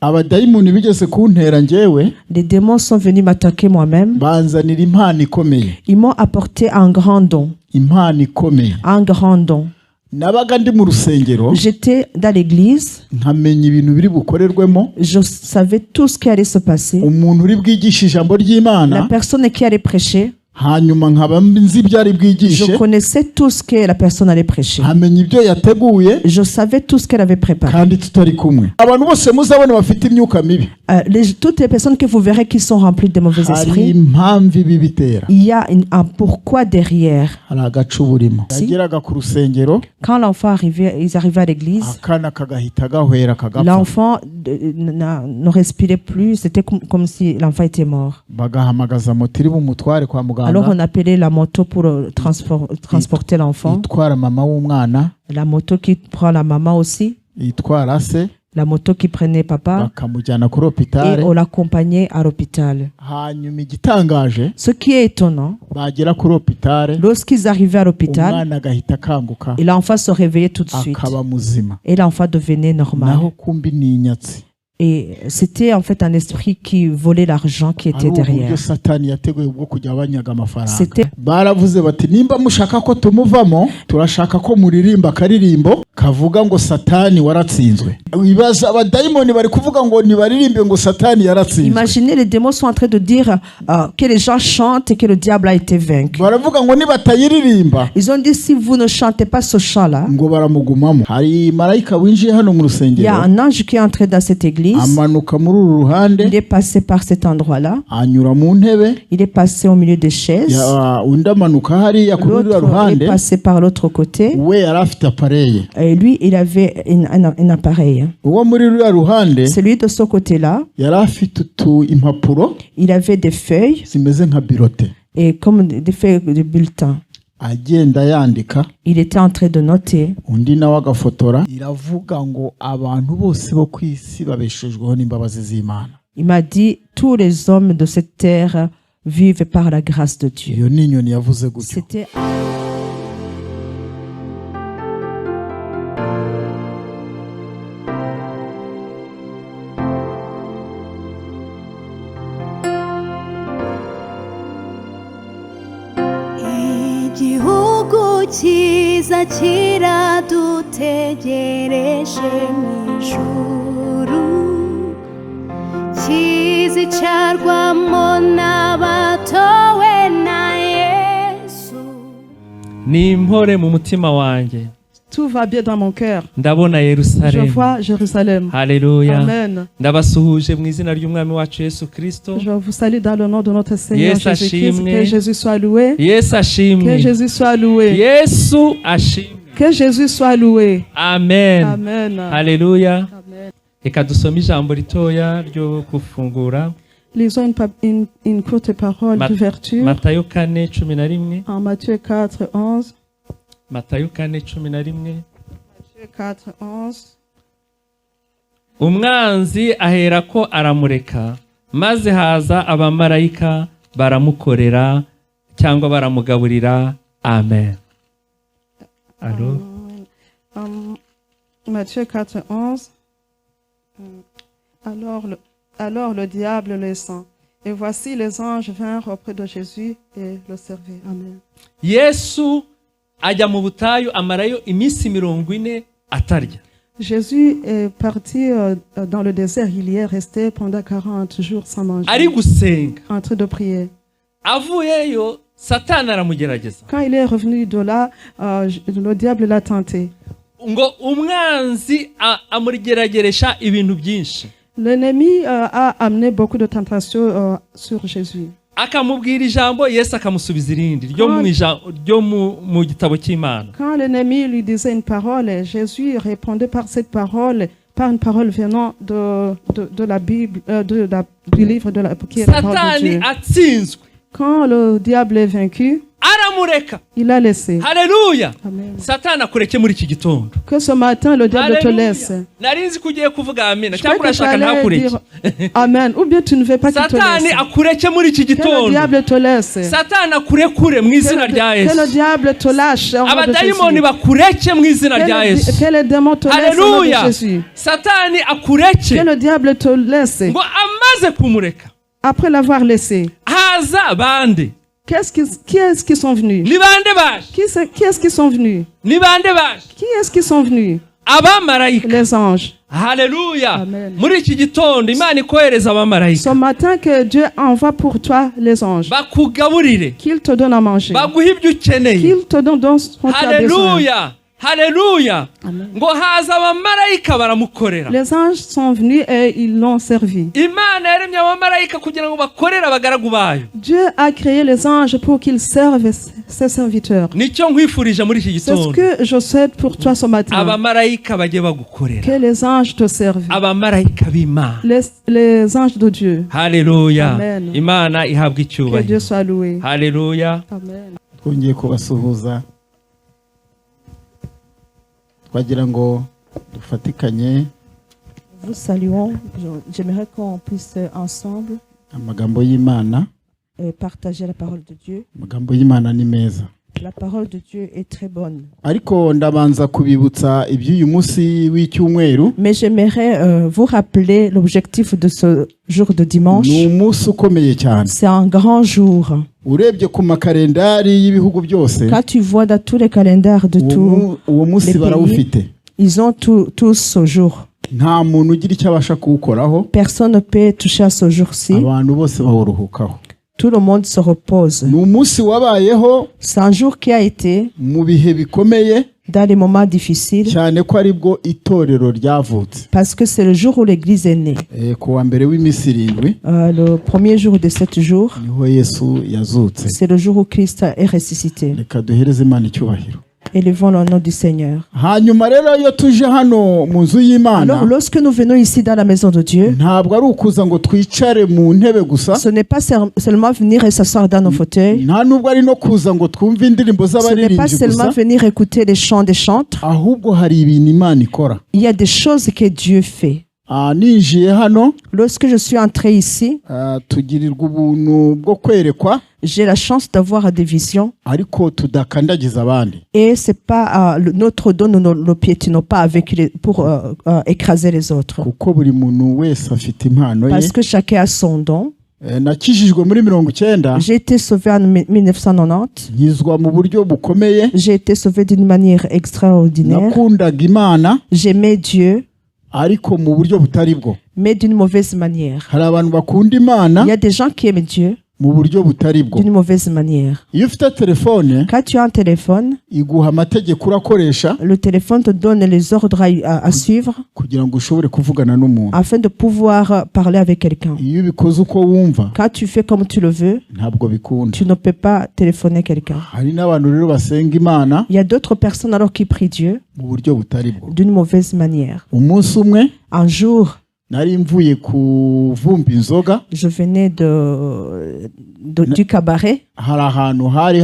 abadayimoni bigeze kuntera njyewe. Les démons sont venus m'attaquer moi-même. Banzanira impano ikomeye. Ils m'ont apporté un grand don. Impano ikomeye. Un grand don. Nabaga ndi mu rusengero. J'étais dans l'église. Nkamenya ibintu biri bukorerwemo. Je savais tout ce qui allait se passer. Umuntu uri bwigisha ijambo ry'Imana. La personne qui allait prêcher. Hanyuma nkaba nzi ibyo ari bwigishe. Je connaissais tout ce que la personne allait prêcher. Nkamenya ibyo yateguye. Je savais tout ce qu'elle avait préparé. Kandi tutari kumwe. Abantu bose muzabona bafite imyuka mibi. Toutes les personnes que vous verrez qui sont remplies de mauvais esprits, il y a un pourquoi derrière. Quand l'enfant arrivait, ils arrivaient à l'église, l'enfant ne respirait plus, c'était comme si l'enfant était mort. Alors on appelait la moto pour transporter l'enfant. La moto qui prend la maman aussi. La moto qui prenait papa et on l'accompagnait à l'hôpital. Ce qui est étonnant, lorsqu'ils arrivaient à l'hôpital, et l'enfant se réveillait tout de suite et l'enfant devenait normal. Et c'était en fait un esprit qui volait l'argent qui était derrière. C'était baravuze bati nimba mushaka ko tumuvamo turashaka ko muririmba akaririmbo kavuga ngo satani waratsinzwe. Ibibaza abadayimoni bari kuvuga ngo nibaririmbe ngo satani yaratsinzwe. Imaginez, les démons sont en train de dire que les gens chantent et que le diable a été vaincu. Baravuga ngo nibatayiririmba. Ils ont dit si vous ne chantez pas ce chant là. Ngo baramugumamo. Hari marayika winjiye hano mu rusengero. Il y a un ange qui est entré dans cette église. Amanuka muri ruhande. Il est passé par cet endroit là. Anyura mu ntebe. Il est passé au milieu des chaises. L'autre est passé par l'autre côté. Et lui, il avait un appareil. Celui de ce côté-là, il avait des feuilles et comme des feuilles de bulletin. Il était en train de noter. Il m'a dit, tous les hommes de cette terre vivent par la grâce de Dieu. C'était igihugu cyiza kiradutegereje mw'ijuru kizicarwamo n'abatowe na Yesu. Nimpore mu mutima wanjye. Tout va bien dans mon cœur. Ndabona Yerusalemu. Je vois Jérusalem. Alléluia. Amen. Ndabasuhuje mu izina ry'umwami wacu Yesu Kristo. Je vous salue dans le nom de notre Seigneur Yesu Jésus-Christ. ashimwe. Que Jésus soit loué. Yesu ashimwe. Que Jésus soit loué. Yesu ashimwe. Que Jésus soit loué. Amen. Amen. Alléluia. Amen. Reka dusome ijambo ritoya ryo gufungura. Lisons une courte parole d'ouverture. Matayo 4:11. En Matthieu 4:11. Matayo 4:11. Matthieu 4:11. Umwanzi aherako aramureka maze haza abamarayika baramukorera cyangwa baramugaburira. Amen. Allô? Matthieu 4:11. Alors le diable le sent. Et voici les anges vinrent auprès de Jésus et le servaient. Amen. Yesu ajya mu butayu amarayo iminsi 40 atarya. Jésus est parti dans le désert. Il y est resté pendant 40 jours sans manger. Ari gusenga. En train de prier. Avuyeyo Satani aramugerageza. Quand il est revenu de là, le diable l'a tenté. Ngo umwanzi amurigerageresha ibintu byinshi. L'ennemi a amené beaucoup de tentations sur Jésus. Akamubwira ijambo Yesu akamusubiza irindi ryo mu gitabo cy'Imana. Quand l'ennemi lui disait une parole, Jésus répondait par cette parole, par une parole venant de la Bible, du livre de la qui est la parole de Dieu. Satani atsinzwe. Quand le diable est vaincu, Il a laissé. Alléluia. Amen. Satani akureke muri iki gitondo. Que ce matin le diable te laisse. Nari nzi ko ugiye kuvuga amen. Je crois que tu allais dire amen. Ou bien tu ne veux pas qu'il te laisse. Satani akureke muri iki Que gitondo. le diable te laisse. Satani akurekure mu izina rya Yesu. Que le diable te lâche. Abadayimoni bakureke mu izina rya Yesu. Que les démons te laissent au nom de Jésus. Satani akureke. Que le diable te laisse. Ngo amaze kumureka. Après l'avoir laissé. Haza bande. Qui est-ce qui sont venus? Ni bande baje. Qui est-ce qui sont venus? Ni bande baje. Qui est-ce qui sont venus? Abamarayika. Les anges. Alléluia. Amen. Muri iki gitondo Imana ikohereza abamarayika. Ce matin que Dieu envoie pour toi les anges. Bakugaburire. Qu'il te donne à manger. Baguha ibyo ukeneye. Qu'il te donne dans ce dont tu as besoin. Alléluia. Haleluya. Ngo haza abamarayika baramukorera. Les anges sont venus et ils l'ont servi. Imana yaremye abamarayika kugira ngo bakorere abagaragu bayo. Dieu a créé les anges pour qu'ils servent ses serviteurs. Nicyo nkwifurije muri iki gitondo. C'est ce que je souhaite pour toi ce matin. Abamarayika bajye bagukorera. Que les anges te servent. Abamarayika b'Imana. Les anges de Dieu. Haleluya. Amen. Imana ihabwe icyubahiro. Que Dieu soit loué. Haleluya. Amen. Twongeye kubasuhuza. Twagira ngo dufatikanye. Vous saluons. J'aimerais qu'on puisse ensemble amagambo y'Imana. Partager la parole de Dieu. Amagambo y'Imana ni meza. La parole de Dieu est très bonne. Ariko ndabanza kubibutsa iby'uyu munsi w'icyumweru. Mais j'aimerais vous rappeler l'objectif de ce jour de dimanche. Ni umunsi ukomeye cyane. C'est un grand jour. Urebye ku makalendari y'ibihugu byose. Quand tu vois dans tous les calendars de tous les pays, ils ont tous ce jour. Nta muntu ugira icyo abasha kuwukoraho. Personne ne peut toucher à ce jour-ci. Abantu bose bawuruhukaho. Tout le monde se repose. Ni umunsi wabayeho. C'est un jour qui a été mu bihe bikomeye. Dans les moments difficiles. Cyane ko aribwo itorero ryavutse. Parce que c'est le jour où l'église est née. Ku wa mbere w'iminsi irindwi. Le premier jour de 7 jours. Niho Yesu yazutse. C'est le jour où Christ est ressuscité. Reka duhereze Imana icyubahiro. Élevons le nom du Seigneur. Hanyuma rero iyo tuje hano mu nzu y'Imana. Alors lorsque nous venons ici dans la maison de Dieu, ntabwo ari ukuza ngo twicare mu ntebe gusa. Ce n'est pas seulement venir et s'asseoir dans nos fauteuils. Nta nubwo ari no kuza ngo twumve indirimbo z'abaririmbyi gusa. Ce n'est pas seulement venir écouter les chants des chantres. Ahubwo hari ibintu Imana ikora. Il y a des choses que Dieu fait. Ninjiye hano. Lorsque je suis entré ici, tugirirwa ubuntu bwo kwerekwa. J'ai la chance d'avoir des visions. Ariko tudakandagiza abandi. Et c'est pas notre don, nous ne piétinons pas avec pour écraser les autres. Kuko buri muntu wese afite impano ye. Parce que chacun a son don. Nakijijwe muri 90. J'ai été sauvé en 1990. Nkizwa mu buryo bukomeye. J'ai été sauvé d'une manière extraordinaire. Nakundaga Imana. J'aimais Dieu. Ariko mu buryo butari bwo. Mais d'une mauvaise manière. Hari abantu bakunda Imana. Il y a des gens qui aiment Dieu. Mu buryo butari bwo. D'une mauvaise manière. Iyo ufite telefone. Quand tu as un téléphone. Iguha amategeko urakoresha. Le téléphone te donne les ordres à suivre. Kugira ngo ushobore kuvugana n'umuntu. Afin de pouvoir parler avec quelqu'un. Iyo ubikoze uko wumva. Quand tu fais comme tu le veux. Ntabwo bikunda. Tu ne peux pas téléphoner quelqu'un. Hari n'abantu rero basenga Imana. Il y a d'autres personnes alors qui prient Dieu. Mu buryo butari bwo. D'une mauvaise manière. Umunsi umwe. Un jour. Nari mvuye kuvumba inzoga. Je venais du cabaret. Hari ahantu hari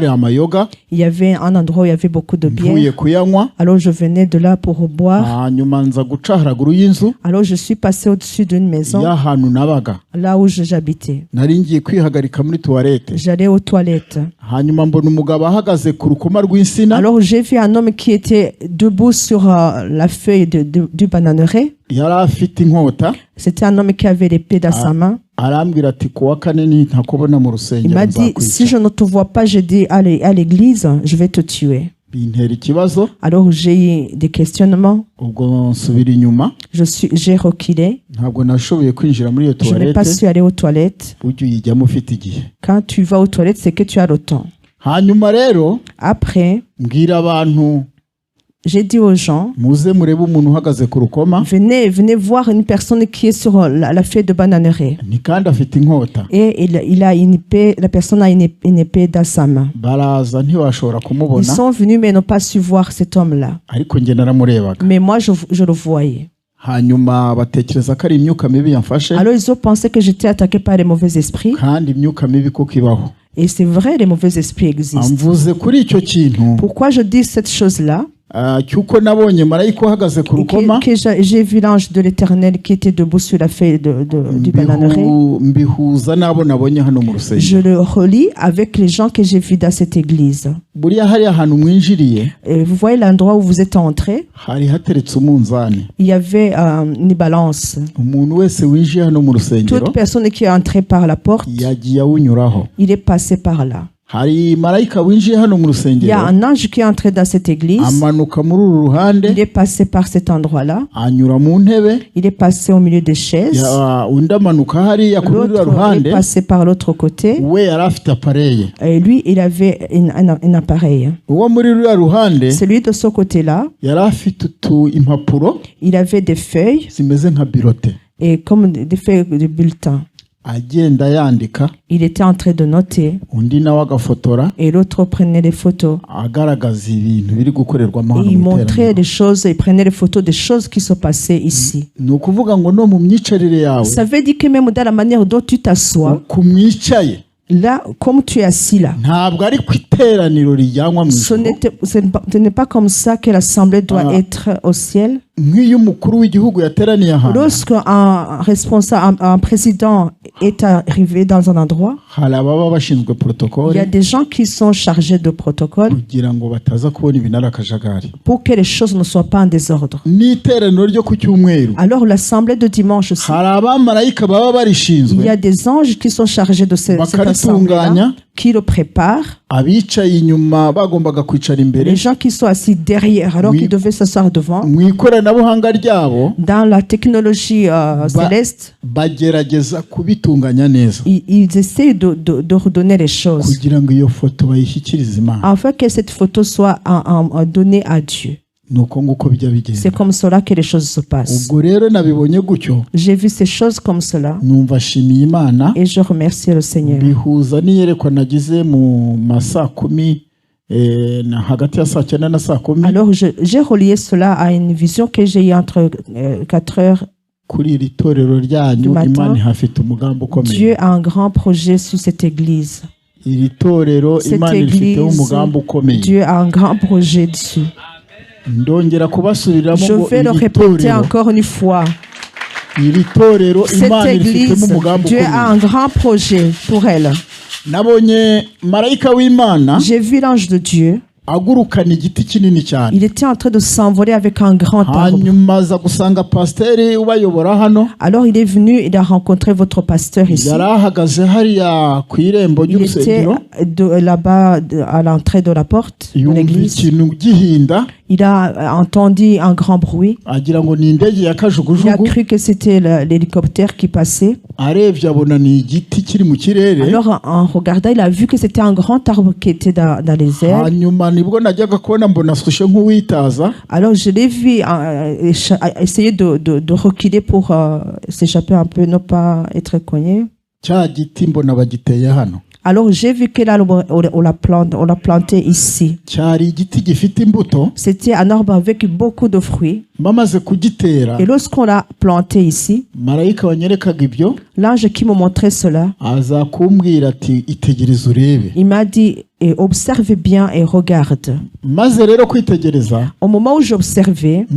amayoga. Il y avait un endroit où il y avait beaucoup de bière. Mvuye kuyanywa. Alors je venais de là pour boire. Hanyuma nza guca haraguru y'inzu. Alors je suis passé au-dessus d'une maison. Y'ahantu nabaga. Là où j'habitais. Nari ngiye kwihagarika muri toilette. J'allais aux toilettes. Hanyuma mbona umugabo ahagaze ku rukoma rw'insina. Alors j'ai vu un homme qui était debout sur la feuille du bananeraie. Yari afite inkota. C'était un homme qui avait l'épée dans sa main. Arambwira ati kuwa kane ntakubona mu rusengero. Il m'a dit si je ne te vois pas, j'ai dit à l'église, je vais te tuer. Bintera ikibazo. Alors j'ai eu des questionnements. Ubwo nsubira inyuma. J'ai reculé. Ntabwo nashoboye kwinjira muri iyo toilette. Je n'ai pas su aller aux toilettes. Ujye uyijyamo ufite igihe. Quand tu vas aux toilettes, c'est que tu as le temps. Hanyuma rero. Après. Mbwira abantu. J'ai dit aux gens, venez voir une personne qui est sur la feuille de bananeraie. Et il a une épée, la personne a une épée dans sa main. Ils sont venus mais n'ont pas su voir cet homme-là. Mais moi je le voyais. Alors ils ont pensé que j'étais attaqué par les mauvais esprits. Et c'est vrai, les mauvais esprits existent. Pourquoi je dis cette chose-là? Que j'ai vu l'ange de l'Éternel qui était debout sur la feuille du bananeraie. Je le relis avec les gens que j'ai vus dans cette église. Et vous voyez l'endroit où vous êtes entré? Il y avait une balance. Toute personne qui est entrée par la porte, il est passé par là. Il y a un ange qui est entré dans cette église. Il est passé par cet endroit-là. Il est passé au milieu des chaises. L'autre est passé par l'autre côté. Et lui, il avait un appareil. Celui de ce côté-là, il avait des feuilles et comme des feuilles de bulletin. Il était en train de noter et l'autre prenait des photos. Et il montrait des choses, il prenait des photos des choses qui se passaient ici. Ça veut dire que même dans la manière dont tu t'assois, là, comme tu es assis là, ce n'est pas comme ça que l'assemblée doit être au ciel. Lorsqu'un responsable, un président est arrivé dans un endroit, il y a des gens qui sont chargés de protocole pour que les choses ne soient pas en désordre. Alors l'assemblée de dimanche aussi, il y a des anges qui sont chargés de cette assemblée-là, qui le préparent. Les gens qui sont assis derrière alors qu'ils devaient s'asseoir devant. Dans la technologie céleste, ils essaient de redonner les choses afin que cette photo soit donnée à Dieu. C'est comme cela que les choses se passent. J'ai vu ces choses comme cela et je remercie le Seigneur. Alors j'ai relié cela à une vision que j'ai eue entre 4 heures du matin. Dieu a un grand projet sur cette église. Cette église, Dieu a un grand projet dessus. Je vais le répéter encore une fois. Cette église, Dieu a un grand projet pour elle. J'ai vu l'ange de Dieu. Il était en train de s'envoler avec un grand arbre. Alors il est venu, il a rencontré votre pasteur ici. Il était là-bas à l'entrée de la porte de l'église. Il a entendu un grand bruit. Il a cru que c'était l'hélicoptère qui passait. Alors en regardant, il a vu que c'était un grand arbre qui était dans les airs. Alors je l'ai vu essayer de reculer pour s'échapper un peu, ne pas être cogné. Alors j'ai vu que l'arbre, on l'a planté ici. C'était un arbre avec beaucoup de fruits. Et lorsqu'on l'a planté ici, l'ange qui me montrait cela, il m'a dit, observe bien et regarde. Au moment où j'observais,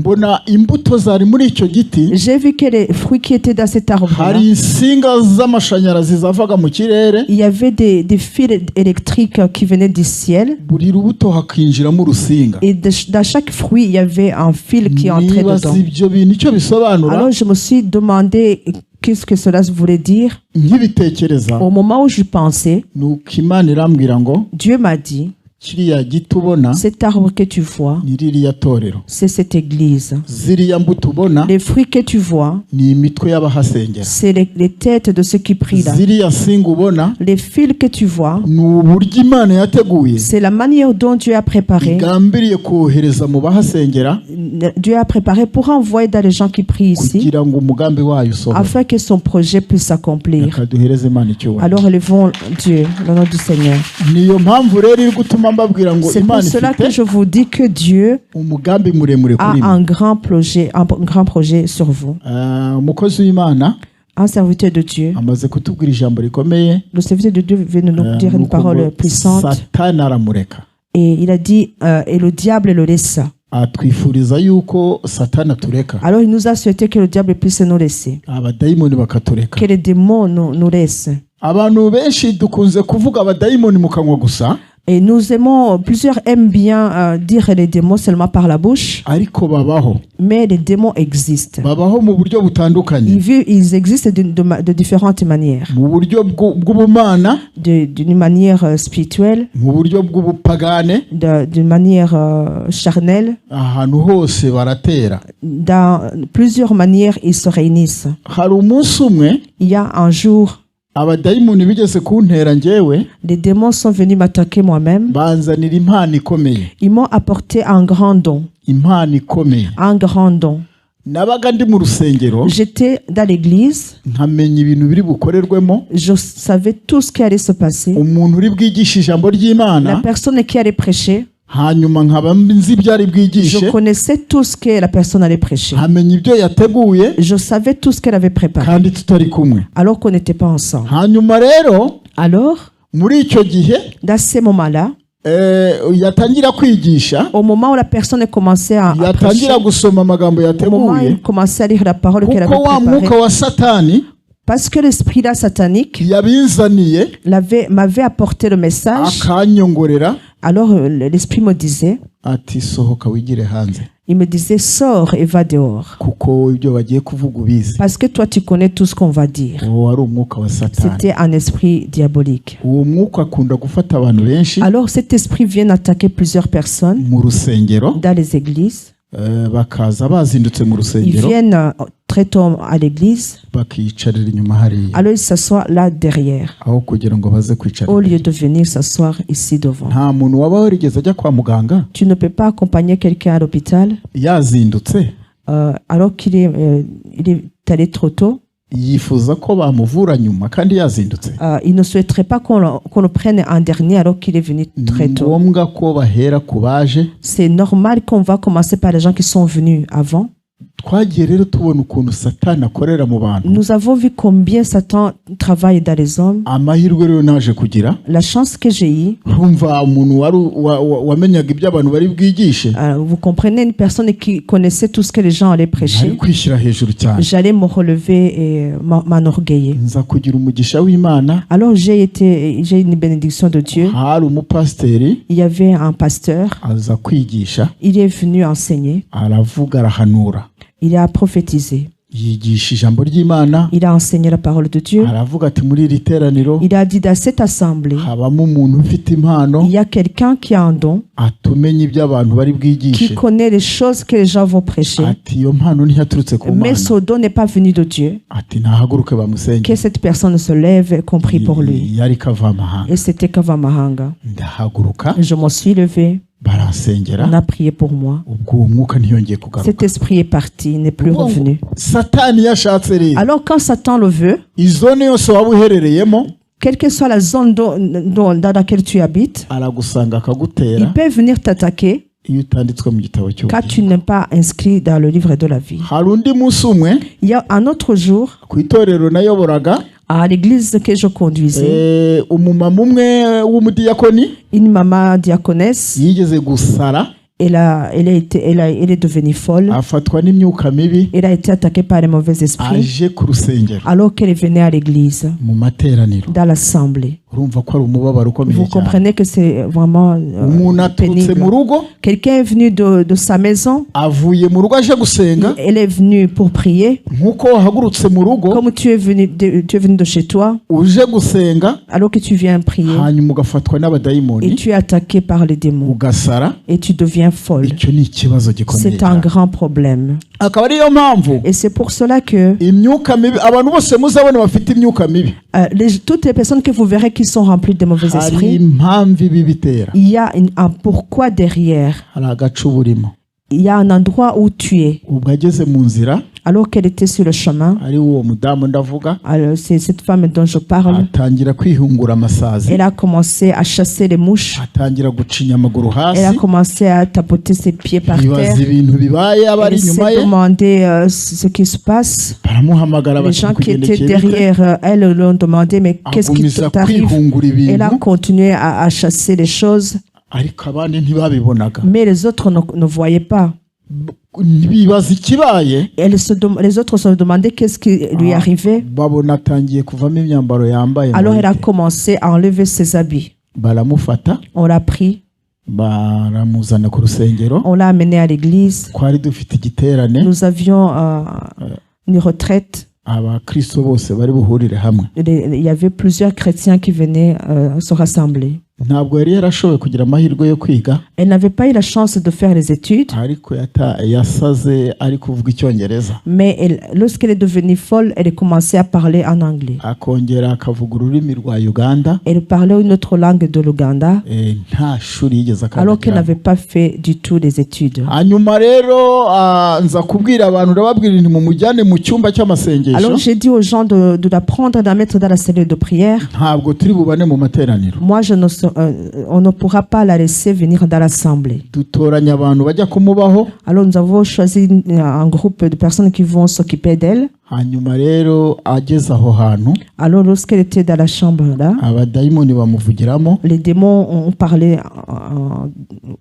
j'ai vu que les fruits qui étaient dans cet arbre-là, il y avait des fils électriques qui venaient du ciel. Et dans chaque fruit, il y avait un fil qui entrait dedans. Alors je me suis demandé qu'est-ce que cela voulait dire. Au moment où je pensais, Dieu m'a dit, cet arbre que tu vois, c'est cette église. Les fruits que tu vois, c'est les têtes de ceux qui prient là. Les fils que tu vois, c'est la manière dont Dieu a préparé. Dieu a préparé pour envoyer dans les gens qui prient ici, afin que son projet puisse s'accomplir. Alors élevons Dieu, le nom du Seigneur. C'est pour cela que je vous dis que Dieu a un grand projet sur vous. un serviteur de Dieu. Le serviteur de Dieu vient de nous dire une parole puissante. Et il a dit, et le diable le laissa. Alors il nous a souhaité que le diable puisse nous laisser. Que les démons nous laissent. Et nous aimons, plusieurs aiment bien dire les démons seulement par la bouche. Mais les démons existent. Ils existent de différentes manières. D'une manière spirituelle, d'une manière charnelle. Dans plusieurs manières, ils se réunissent. Il y a un jour, les démons sont venus m'attaquer moi-même. Ils m'ont apporté un grand don. Un grand don. J'étais dans l'église. Je savais tout ce qui allait se passer. La personne qui allait prêcher, je connaissais tout ce que la personne allait prêcher. Je savais tout ce qu'elle avait préparé. Alors qu'on n'était pas ensemble. Alors, dans ces moments-là, au moment où la personne commençait à prêcher, au moment où il commençait à lire la parole qu'elle avait préparée, parce que l'esprit là satanique m'avait apporté le message. Alors l'esprit me disait, il me disait, sors et va dehors. Parce que toi tu connais tout ce qu'on va dire. C'était un esprit diabolique. Alors cet esprit vient attaquer plusieurs personnes dans les églises. Ils viennent très tôt à l'église. Alors ils s'assoient là derrière, au lieu de venir s'asseoir ici devant. Tu ne peux pas accompagner quelqu'un à l'hôpital alors qu'il est allé trop tôt. Il ne souhaiterait pas qu'on le prenne en dernier alors qu'il est venu très tôt. C'est normal qu'on va commencer par les gens qui sont venus avant. Nous avons vu combien Satan travaille dans les hommes. La chance que j'ai eue, vous comprenez, une personne qui connaissait tout ce que les gens allaient prêcher, j'allais me relever et m'enorgueiller. Alors j'ai une bénédiction de Dieu. Il y avait un pasteur, il est venu enseigner. Il a prophétisé. Il a enseigné la parole de Dieu. Il a dit dans cette assemblée, il y a quelqu'un qui a un don, qui connaît les choses que les gens vont prêcher. Mais ce don n'est pas venu de Dieu. Que cette personne se lève et qu'on prie pour lui. Et c'était Kavamahanga. Je me suis levé. On a prié pour moi. Cet esprit est parti, il n'est plus revenu. Alors quand Satan le veut, quelle que soit la zone dans laquelle tu habites, il peut venir t'attaquer quand tu n'es pas inscrit dans le livre de la vie. Il y a un autre jour, à l'église que je conduisais, une maman diaconesse, elle est devenue folle. Elle a été attaquée par les mauvais esprits alors qu'elle venait à l'église, dans l'assemblée. Vous comprenez que c'est vraiment pénible. Quelqu'un est venu de sa maison. Elle est venue pour prier. Comme tu es venu de chez toi, alors que tu viens prier, et tu es attaqué par les démons, et tu deviens folle. C'est un grand problème. Et c'est pour cela que toutes les personnes que vous verrez qui sont remplies de mauvais esprits, il y a un pourquoi derrière. il y a un endroit où tu es. ubwo ageze mu nzira Alors qu'elle était sur le chemin, ari uwo mudamu ndavuga, alors c'est cette femme dont je parle, atangira kwihungura amasazi, elle a commencé à chasser les mouches, atangira gucinya amaguru elle a hasi, commencé à tapoter ses pieds par ibaza terre. ibintu bibaye abari Elle inyuma s'est ye, demandé ce qui se passe. baramuhamagara Les bati gens qui étaient kugendekeye bite, derrière elle l'ont demandé, mais qu'est-ce qui agumiza t'arrive? kwihungura Elle a ibintu, continué à chasser les choses, ariko abandi ntibabibonaga, mais les autres ne voyaient pas. bibaza ikibaye, Les autres se demandaient qu'est-ce qui lui arrivait. babona atangiye kuvamo imyambaro yambaye, Alors elle a commencé à enlever ses habits. baramufata On l'a pris, baramuzana ku rusengero, on l'a amené à l'église. twari dufite igiterane, Nous avions une retraite. abakristo bose bari buhurire hamwe. Il y avait plusieurs chrétiens qui venaient se rassembler. Ntabwo yari yarashoboye kugira amahirwe yo kwiga, Elle n'avait pas eu la chance de faire les études, ariko yasaze ari kuvuga icyongereza, mais lorsqu'elle est devenue folle, elle a commencé à parler en anglais. akongera akavuga ururimi rwa Uganda, Elle parlait une autre langue de l'Ouganda, nta shuri yigeze alors qu'elle akandagiramo. n'avait pas fait du tout les études. Hanyuma rero nza kubwira abantu ndababwira nti mumujyane mu cyumba cy'amasengesho, Alors j'ai dit aux gens de la prendre, de la mettre dans la cellule de prière. ntabwo turi bubane mu materaniro, Moi, on ne pourra pas la laisser venir dans l'assemblée. dutoranya abantu bajya kumubaho. Alors nous avons choisi un groupe de personnes qui vont s'occuper d'elle. Hanyuma rero ageze aho hantu, Alors lorsqu'elle était dans la chambre là, abadayimoni bamuvugiramo, les démons ont parlé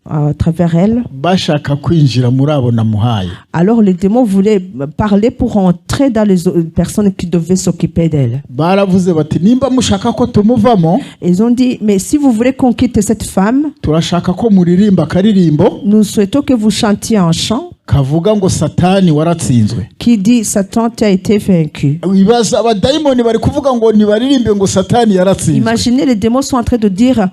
à travers elle. bashaka kwinjira muri abo namuhaye. Alors les démons voulaient parler pour entrer dans les personnes qui devaient s'occuper d'elle. Baravuze bati nimba mushaka ko tumuvamo, Ils ont dit, mais si vous voulez qu'on quitte cette femme, turashaka ko muririmba akaririmbo nous souhaitons que vous chantiez un chant kavuga ngo Satani waratsinzwe. qui dit Satan a été vaincu. Ibaza abadayimoni bari kuvuga ngo nibaririmbe ngo Satani yaratsinzwe. Imaginez, les démons sont en train de dire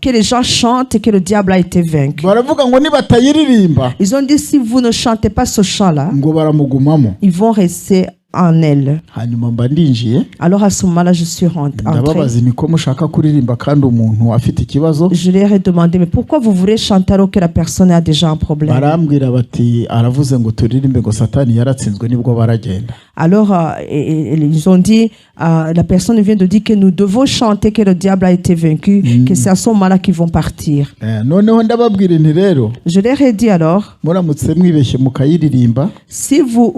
que les gens chantent et que le diable a été vaincu. Baravuga ngo nibatayiririmba Ils ont dit, si vous ne chantez pas ce chant-là, ngo baramugumamo. ils vont rester en elle. Hanyuma mba ndinjiye, Alors à ce moment-là, je suis entrée. ndababaza niko mushaka kuririmba kandi umuntu afite ikibazo. Je leur ai demandé, mais pourquoi vous voulez chanter alors que la personne a déjà un problème? Barambwira bati aravuze ngo turirimbe ngo Satani yaratsinzwe, nibwo baragenda. Alors ils ont dit, la personne vient de dire que nous devons chanter que le diable a été vaincu, que c'est à ce moment-là qu'ils vont partir. Noneho ndababwira nti rero Je leur ai dit alors, muramutse mwibeshye mukayiririmba, si vous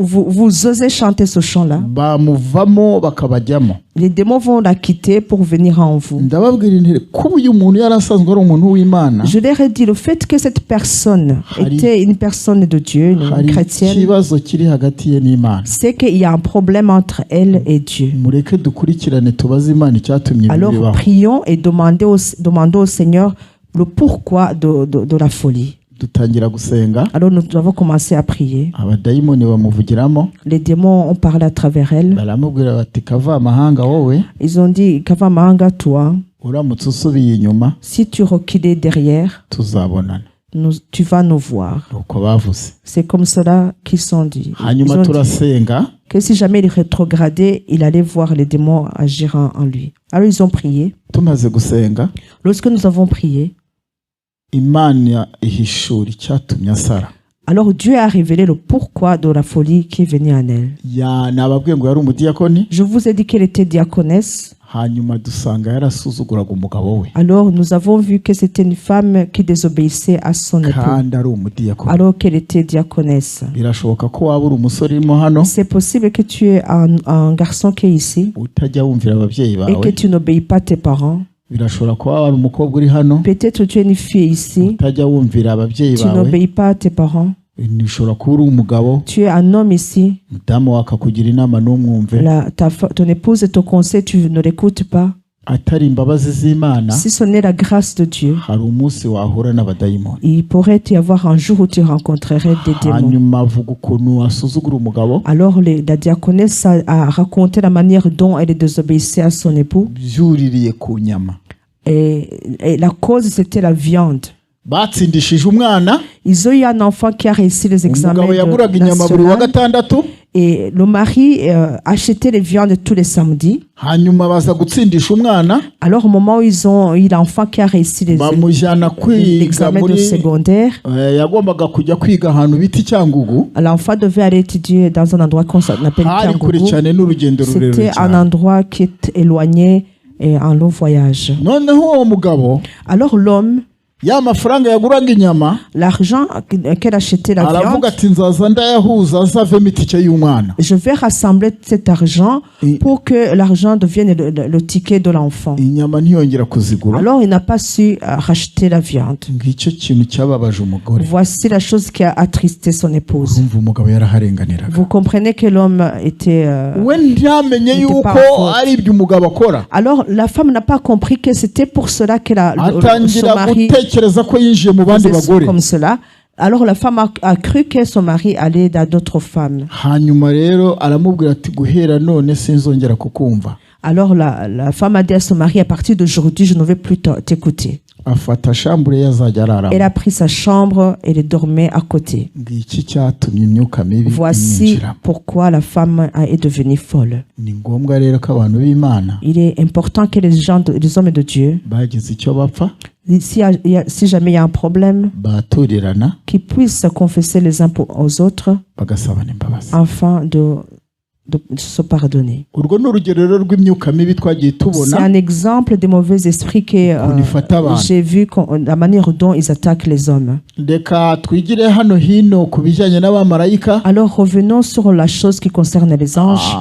osez chanter ce chant-là, bamuvamo bakabajyamo. les démons vont la quitter pour venir en vous. Ndababwira nti kuba uyu muntu yarasanzwe ari umuntu w'Imana, Je leur ai dit, le fait que cette personne était une personne de Dieu, une hari chrétienne, ikibazo kiri hagati ye n'Imana. c'est qu'il y a un problème entre elle et Dieu. Mureke dukurikirane tubaze Imana icyatumye ibi Alors bibaho. prions et demandons au Seigneur le pourquoi de la folie. Dutangira gusenga, Alors nous avons commencé à prier. abadayimoni bamuvugiramo, Les démons ont parlé à travers elle. baramubwira bati kava amahanga wowe, Ils ont dit, Kavamahanga, toi, uramutse usubiye inyuma si tu reculais derrière, tuzabonana. tu vas nous voir. Uko bavuze. C'est comme cela qu'ils sont dit. Ils Hanyuma ont dit turasenga, que si jamais il rétrogradait, il allait voir les démons agir en lui. Alors ils ont prié. tumaze gusenga, Lorsque nous avons prié, Imana ihishura icyatumye asara. alors Dieu a révélé le pourquoi de la folie qui est venue en elle. Nababwiye ngo yari umudiyakoni, Je vous ai dit qu'elle était diaconesse. hanyuma dusanga yarasuzuguraga umugabo we Alors nous avons vu que c'était une femme qui désobéissait à son époux, kandi ari umudiyakoni. alors qu'elle était diaconesse. Birashoboka ko waba uri umusore urimo hano C'est possible que tu es un garçon qui est ici utajya wumvira ababyeyi et que bawe. tu n'obéis pas à tes parents. Birashobora kuba waba ari umukobwa uri hano Peut-être tu es une fille ici, utajya wumvira ababyeyi tu bawe. n'obéis pas à tes parents. Bishobora kuba uri umugabo, Tu es un homme ici, mudamu wawe akakugira inama ntumwumve, ton épouse te conseille, tu ne l'écoutes pas. atari imbabazi z'Imana, Si ce n'est la grâce de Dieu, hari umunsi wahura n'abadayimoni. il pourrait y avoir un jour où tu rencontrerais des démons. Hanyuma avuga ukuntu asuzugura umugabo, Alors la diaconesse a raconté la manière dont elle désobéissait à son époux. byuririye ku nyama. Et la cause, c'était la viande. batsindishije umwana. Ils ont eu un enfant qui a réussi les examens nationaux. Et le mari achetait les viandes tous les samedis. Alors au moment où ils ont eu l'enfant qui a réussi l'examen de secondaire, l'enfant devait aller étudier dans un endroit qu'on appelle Cyangugu. C'était un endroit qui est éloigné et en long voyage. Alors l'homme, l'argent qu'elle achetait la viande, je vais rassembler cet argent pour que l'argent devienne le ticket de l'enfant. Alors il n'a pas su racheter la viande. Voici la chose qui a attristé son épouse. Vous comprenez que l'homme était pas en faute. Alors la femme n'a pas compris que c'était pour cela que son mari comme cela. Alors la femme a cru que son mari allait dans d'autres femmes. Alors la femme a dit à son mari, à partir d'aujourd'hui, je ne vais plus t'écouter. Elle a pris sa chambre et elle dormait à côté. Voici pourquoi la femme est devenue folle. Il est important que les hommes de Dieu, si jamais il y a un problème, qu'ils puissent confesser les uns aux autres afin de se pardonner. C'est un exemple des mauvais esprits que j'ai vu, la manière dont ils attaquent les hommes. Alors revenons sur la chose qui concerne les anges.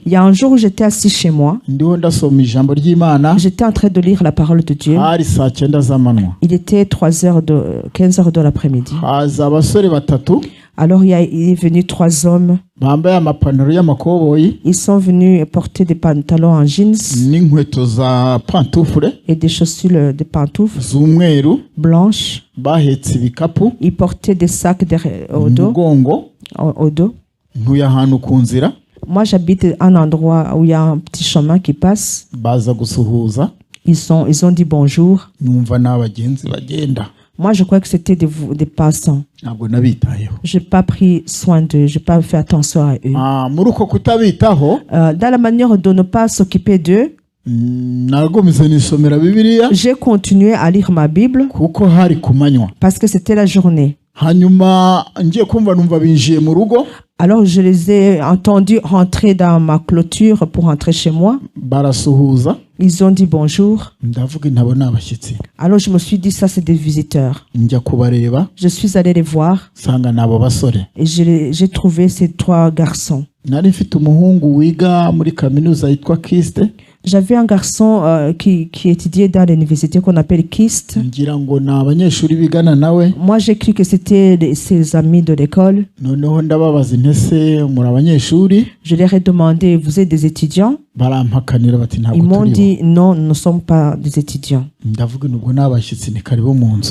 Il y a un jour où j'étais assis chez moi. J'étais en train de lire la parole de Dieu. Il était 15h de l'après-midi. Alors il est venu 3 hommes. Ils sont venus porter des pantalons en jeans et des chaussures de pantoufles blanches. Ils portaient des sacs au dos. Moi j'habite un endroit où il y a un petit chemin qui passe. Ils ont dit bonjour. Moi, je crois que c'était des passants. Je n'ai pas pris soin d'eux, je n'ai pas fait attention à eux. Dans la manière de ne pas s'occuper d'eux, j'ai continué à lire ma Bible parce que c'était la journée. Alors je les ai entendus rentrer dans ma clôture pour rentrer chez moi. Ils ont dit bonjour. Alors je me suis dit, ça c'est des visiteurs. Je suis allé les voir et j'ai trouvé ces 3 garçons. J'avais un garçon qui étudiait dans l'université qu'on appelle KIST. Moi j'ai cru que c'était ses amis de l'école. Je leur ai demandé, vous êtes des étudiants? Ils m'ont dit non, nous ne sommes pas des étudiants.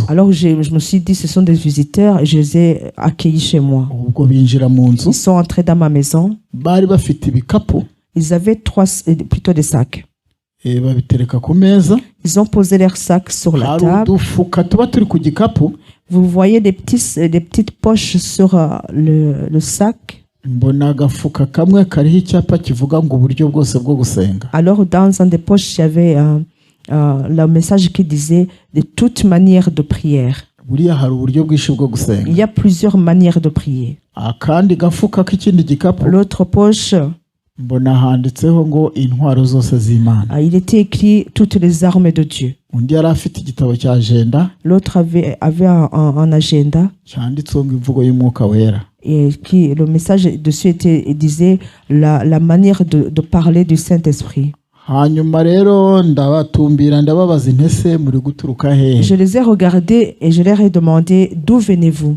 Alors je me suis dit, ce sont des visiteurs et je les ai accueillis chez moi. Ils sont entrés dans ma maison. Ils avaient plutôt des sacs. Ils ont posé leurs sacs sur la table. Vous voyez des petites poches sur le sac. Alors dans un des poches, il y avait le message qui disait de toute manière de prière. Il y a plusieurs manières de prier. L'autre poche, il était écrit toutes les armes de Dieu. L'autre avait un agenda et le message dessus disait la manière de parler du Saint-Esprit. Je les ai regardés et je leur ai demandé, d'où venez-vous?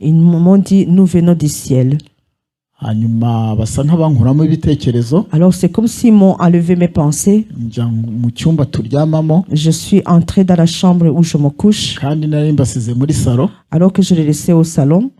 Ils m'ont dit, nous venons du ciel. Alors c'est comme s'ils m'ont enlevé mes pensées. Je suis entré dans la chambre où je me couche. Alors que je les laissais au salon.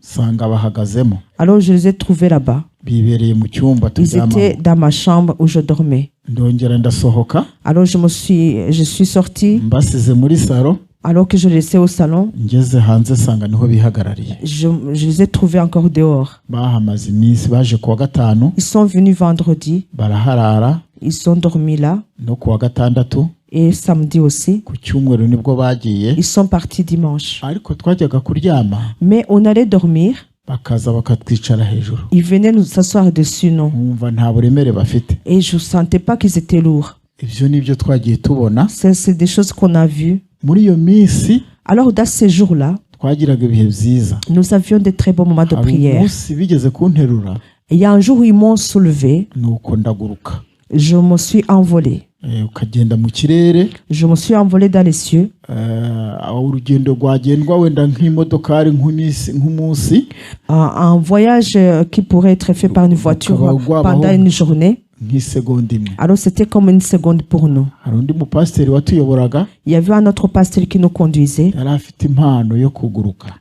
Alors je les ai trouvés là-bas. Ils étaient dans ma chambre où je dormais. ndongera ndasohoka. Alors je suis sorti. Mbasize muri salo. Alors que je laissais au salon, ngeze hanze sanga niho bihagarariye. Je les ai trouvés encore dehors. Bahamaze iminsi, baje kuwa gatanu. Ils sont venus vendredi. Baraharara. Ils sont dormis là. No kuwa gatandatu. Et samedi aussi. Ku cyumweru nibwo bagiye. Ils sont partis dimanche. Ariko twajyaga kuryama. Mais on allait dormir. Bakaza bakatwicara hejuru. Ils venaient nous s'asseoir dessus, non. Umva nta buremere bafite. Et je sentais pas qu'ils étaient lourds. Ivyo nibyo twagiye tubona. C'est des choses qu'on a vues. Muri iyo minsi. Alors dans ces jours-là, twagiraga ibihe byiza. Nous avions de très bons moments de prière. Bigeze kunterura. Il y a un jour où ils m'ont soulevé. Nuko ndaguruka. Je me suis envolé. Ukagenda mu kirere. Je me suis envolé dans les cieux. Urugendo rwagendwa wenda nk'imodokari nk'umunsi. Un voyage qui pourrait être fait par une voiture pendant une journée. Alors c'était comme une seconde pour nous. Il y avait un autre pasteur qui nous conduisait.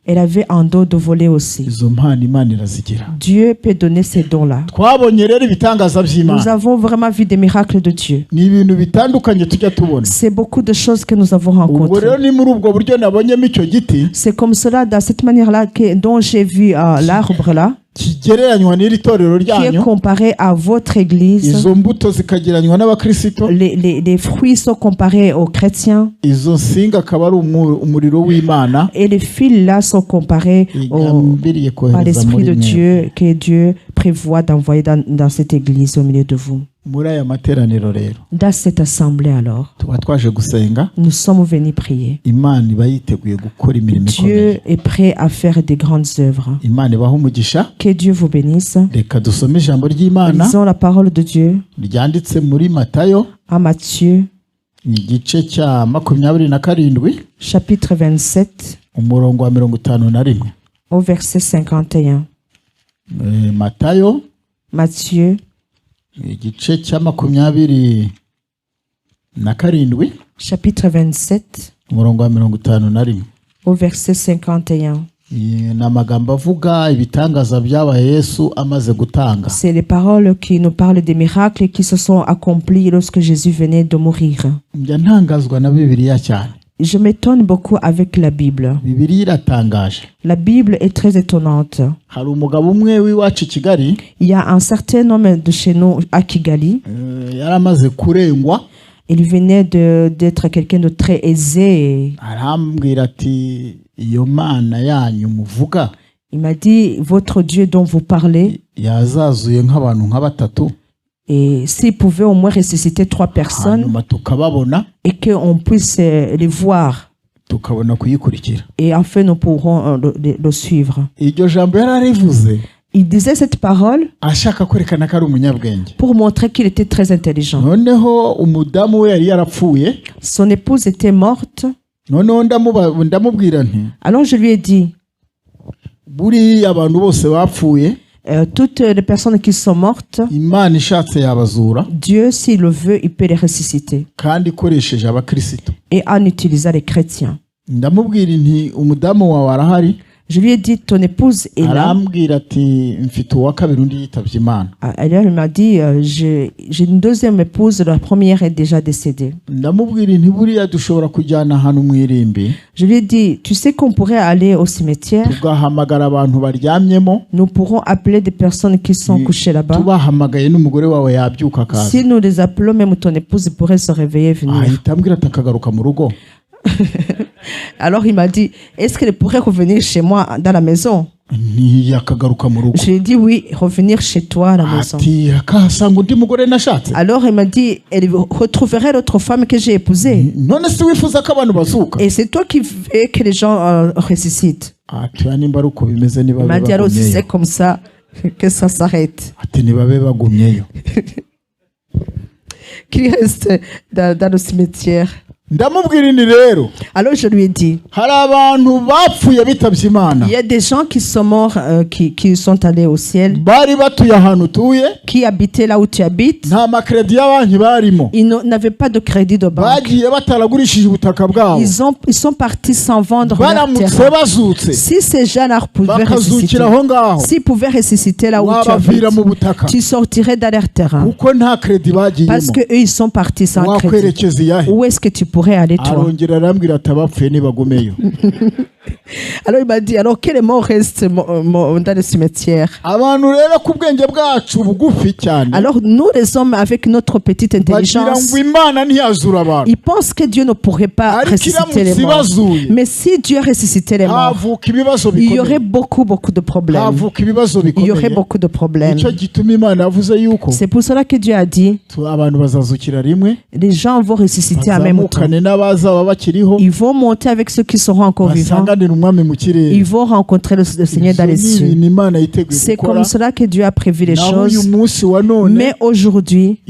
Elle avait un don de voler aussi. Dieu peut donner ces dons-là. Nous avons vraiment vu des miracles de Dieu. C'est beaucoup de choses que nous avons rencontrées. C'est comme cela, dans cette manière-là, dont j'ai vu l'arbre là. Qui est comparé à votre église. Les fruits sont comparés aux chrétiens. Et les fils là sont comparés à l'Esprit de Dieu que Dieu prévoit d'envoyer dans cette église au milieu de vous. Dans cette assemblée alors, nous sommes venus prier. Dieu est prêt à faire des grandes œuvres. Que Dieu vous bénisse. Lisons la parole de Dieu à Matthieu chapitre 27 au verset 51. Matthieu chapitre 27 au verset 51. C'est les paroles qui nous parlent des miracles qui se sont accomplis lorsque Jésus venait de mourir. Je m'étonne beaucoup avec la Bible. La Bible est très étonnante. Il y a un certain homme de chez nous à Kigali. Il venait d'être quelqu'un de très aisé. Il m'a dit, votre Dieu dont vous parlez, et s'il pouvait au moins ressusciter 3 personnes et qu'on puisse les voir, et enfin nous pourrons le suivre. Il disait cette parole pour montrer qu'il était très intelligent. Son épouse était morte. Alors je lui ai dit, toutes les personnes qui sont mortes, Dieu, s'il le veut, il peut les ressusciter. Et en utilisant les chrétiens. Je lui ai dit, ton épouse est là. Alors il m'a dit, j'ai une deuxième épouse, la première est déjà décédée. Je lui ai dit, tu sais qu'on pourrait aller au cimetière. Nous pourrons appeler des personnes qui sont couchées là-bas. Si nous les appelons, même ton épouse pourrait se réveiller et venir. Alors il m'a dit, est-ce qu'elle pourrait revenir chez moi dans la maison? J'ai dit oui, revenir chez toi à la maison. Alors il m'a dit, elle retrouverait l'autre femme que j'ai épousée. Et c'est toi qui veux que les gens ressuscitent. Il m'a dit, alors si c'est comme ça, que ça s'arrête. Qu'il reste dans le cimetière. Alors je lui ai dit, il y a des gens qui sont morts, qui sont allés au ciel, qui habitaient là où tu habites. Ils n'avaient pas de crédit de banque. Ils sont partis sans vendre leur terrain. Si ces gens-là pouvaient ressusciter, s'ils pouvaient ressusciter là où tu habites, tu sortirais dans leur terrain. Parce qu'eux, ils sont partis sans crédit. Où est-ce que tu pourrais aller, toi? Alors il m'a dit, alors quel est mort reste dans le cimetière? Alors nous les hommes avec notre petite intelligence, ils pensent que Dieu ne pourrait pas ressusciter les morts. Mais si Dieu ressuscitait les morts, il y aurait beaucoup de problèmes. Il y aurait beaucoup de problèmes. C'est pour cela que Dieu a dit, les gens vont ressusciter en même temps. Ils vont monter avec ceux qui seront encore vivants. Ils vont rencontrer le Seigneur dans les cieux. C'est comme cela que Dieu a prévu les choses. Mais aujourd'hui,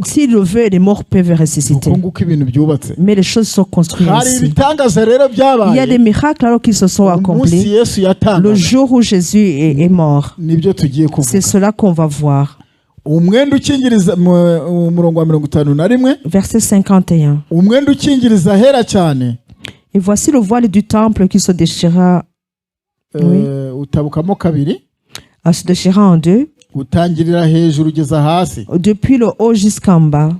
s'il le veut, les morts peuvent ressusciter. Mais les choses sont construites ainsi. Il y a des miracles alors qui se sont accomplis le jour où Jésus est mort. C'est cela qu'on va voir. Verset 51. Et voici le voile du temple qui se déchira. Se déchira en deux. Depuis le haut jusqu'en bas.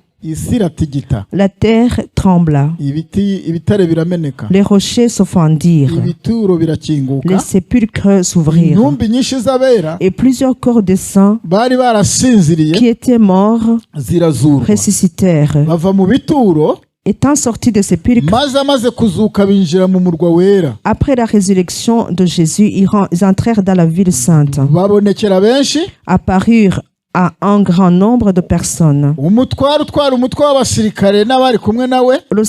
La terre trembla. Les rochers se fendirent. Les sépulcres s'ouvrirent. Et plusieurs corps de saints qui étaient morts ressuscitèrent. Étant sortis de sépulcres, après la résurrection de Jésus, ils entrèrent dans la ville sainte. Apparurent à un grand nombre de personnes. Le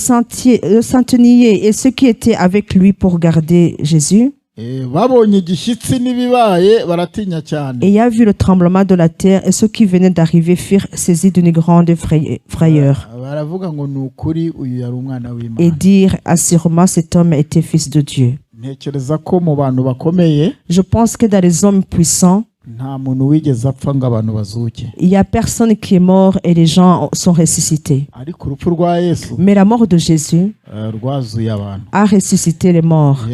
centenier et ceux qui étaient avec lui pour garder Jésus, ayant vu le tremblement de la terre et ceux qui venaient d'arriver furent saisis d'une grande frayeur et dirent assurément cet homme était fils de Dieu. Je pense que dans les hommes puissants, il n'y a personne qui est mort et les gens sont ressuscités. Mais la mort de Jésus a ressuscité les morts.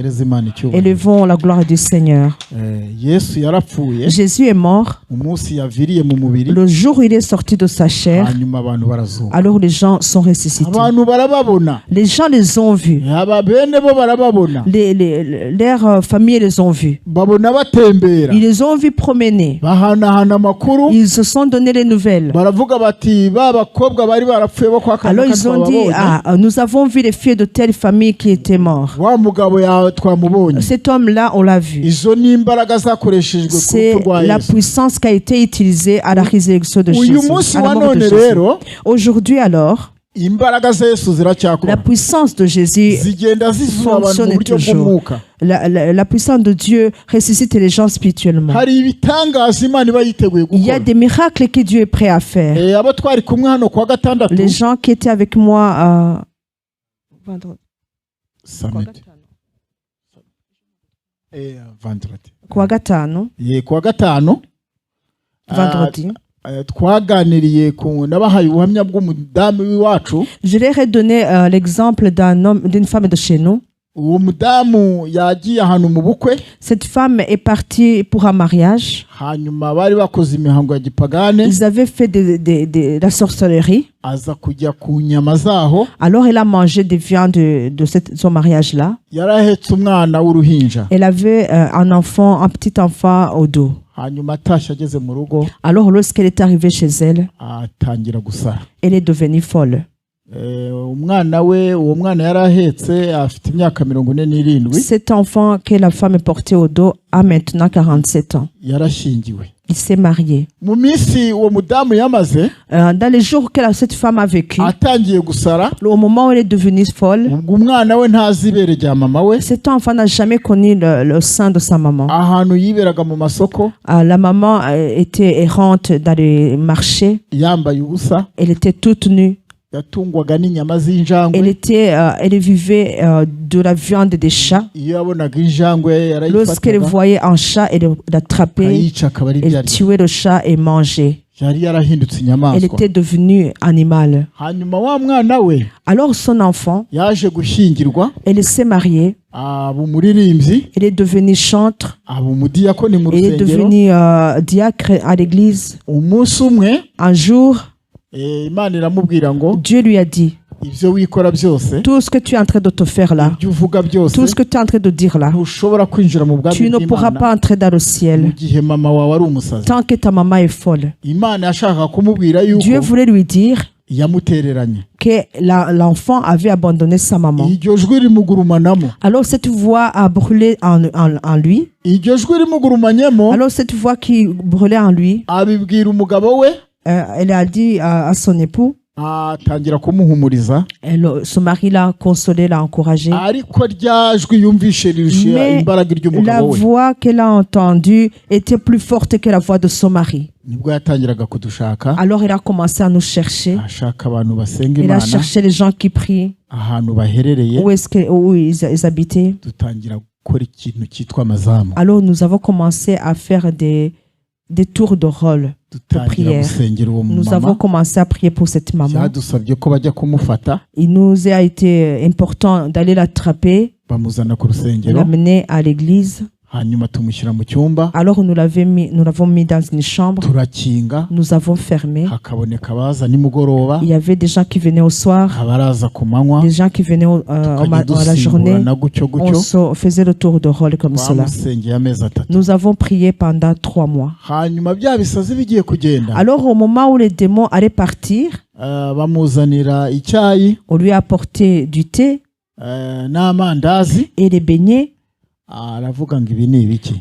Élevons la gloire du Seigneur. Jésus est mort. Le jour où il est sorti de sa chair, alors les gens sont ressuscités. Les gens les ont vus. Leurs familles les ont vus. Ils les ont vus promener. Ils se sont donné les nouvelles. Alors ils ont dit, nous avons vu les filles de telle famille qui étaient morts. Cet homme-là, on l'a vu. C'est la puissance qui a été utilisée à la résurrection de Jésus. Aujourd'hui alors, la puissance de Jésus fonctionne toujours. La puissance de Dieu ressuscite les gens spirituellement. Il y a des miracles que Dieu est prêt à faire. Les gens qui étaient avec moi vendredi. Je leur ai donné l'exemple d'une femme de chez nous. Cette femme est partie pour un mariage. Ils avaient fait de la sorcellerie. Alors elle a mangé des viandes de son mariage-là. Elle avait un petit enfant au dos. Alors lorsqu'elle est arrivée chez elle, elle est devenue folle. Cet enfant que la femme est portée au dos a maintenant 47 ans. Il s'est marié. Dans les jours que cette femme a vécu, au moment où elle est devenue folle, cet enfant n'a jamais connu le sein de sa maman. La maman était errante dans les marchés. Elle était toute nue. elle vivait de la viande des chats. Lorsqu'elle voyait un chat, elle l'attrapait, elle tuait le chat et mangeait. Elle était devenue animal. Alors son enfant, elle s'est mariée. Elle est devenue chantre. Elle est devenue diacre à l'église. Un jour, Dieu lui a dit, tout ce que tu es en train de te faire là, tout ce que tu es en train de dire là, tu ne pourras pas entrer dans le ciel tant que ta maman est folle. Dieu voulait lui dire que l'enfant avait abandonné sa maman. Alors cette voix a brûlé en lui. Alors cette voix qui brûlait en lui, elle a dit à son époux. Son mari l'a consolé, l'a encouragé. Mais la voix qu'elle a entendue était plus forte que la voix de son mari. Alors elle a commencé à nous chercher. Elle a cherché les gens qui prient. Où ils habitaient. Alors nous avons commencé à faire des tours de rôle de prière. Nous avons commencé à prier pour cette maman. Il nous a été important d'aller l'attraper, l'amener à l'église. Alors nous l'avons mis dans une chambre. Nous avons fermé. Il y avait des gens qui venaient au soir, des gens qui venaient à la journée. On faisait le tour de rôle comme cela. Nous avons prié pendant 3 mois. Alors au moment où les démons allaient partir, on lui a apporté du thé et des beignets.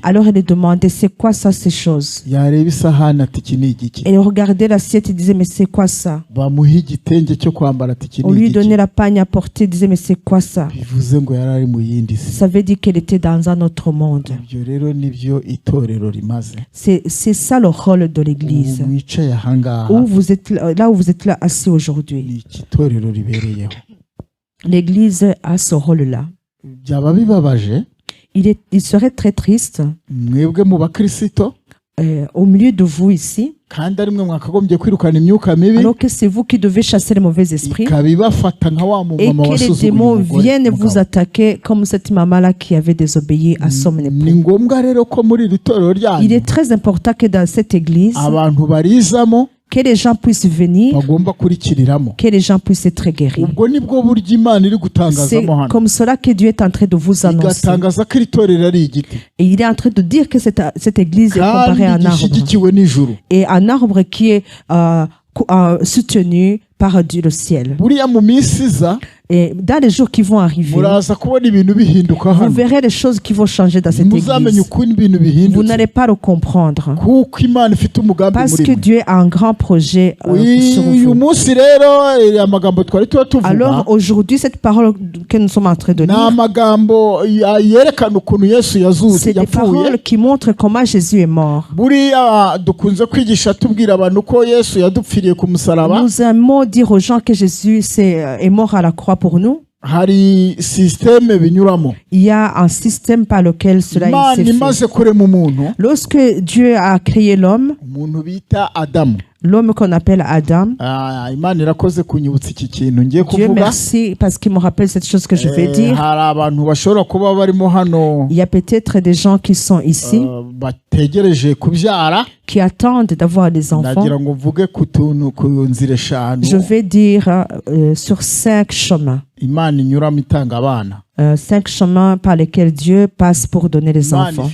Alors elle demandait c'est quoi ça, ces choses. Elle regardait l'assiette et disait mais c'est quoi ça. On lui donnait la pagne à porter, disait mais c'est quoi ça. Ça veut dire qu'elle était dans un autre monde. C'est ça le rôle de l'église. Là où vous êtes là assis aujourd'hui. L'église a ce rôle-là. Il serait très triste au milieu de vous ici, alors que c'est vous qui devez chasser les mauvais esprits et que les démons viennent vous attaquer comme cette maman-là qui avait désobéi à son époux. Il est très important que dans cette église, que les gens puissent venir, que les gens puissent être guéris. C'est comme cela que Dieu est en train de vous annoncer. Et il est en train de dire que cette église est comparée à un arbre. Et un arbre qui est soutenu par Dieu le ciel. Et dans les jours qui vont arriver, vous verrez les choses qui vont changer dans cette église. Vous n'allez pas le comprendre. Parce que Dieu a un grand projet sur vous. Alors aujourd'hui, cette parole que nous sommes en train de lire, c'est des paroles qui montrent comment Jésus est mort. Nous aimons dire aux gens que Jésus est mort à la croix pour nous. Il y a un système par lequel cela s'est fait. Lorsque Dieu a créé l'homme, l'homme qu'on appelle Adam, Dieu merci parce qu'il me rappelle cette chose que je vais dire. Il y a peut-être des gens qui sont ici qui attendent d'avoir des enfants. Je vais dire sur 5 chemins. 5 chemins par lesquels Dieu passe pour donner les enfants.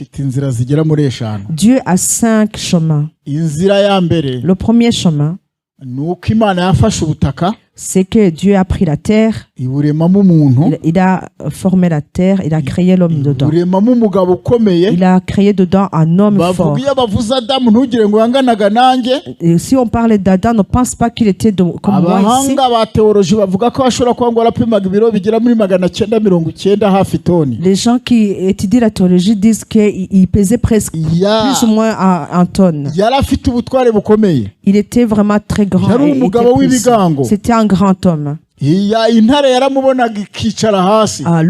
Dieu a 5 chemins. Le premier chemin, c'est que Dieu a pris la terre, il a formé la terre, il a créé l'homme dedans. Il a créé dedans un homme fort. Et si on parle d'Adam, ne pense pas qu'il était comme moi ici. Les gens qui étudient la théologie disent qu'il pesait presque plus ou moins 1 tonne. Il était vraiment très grand. C'était un grand homme. Le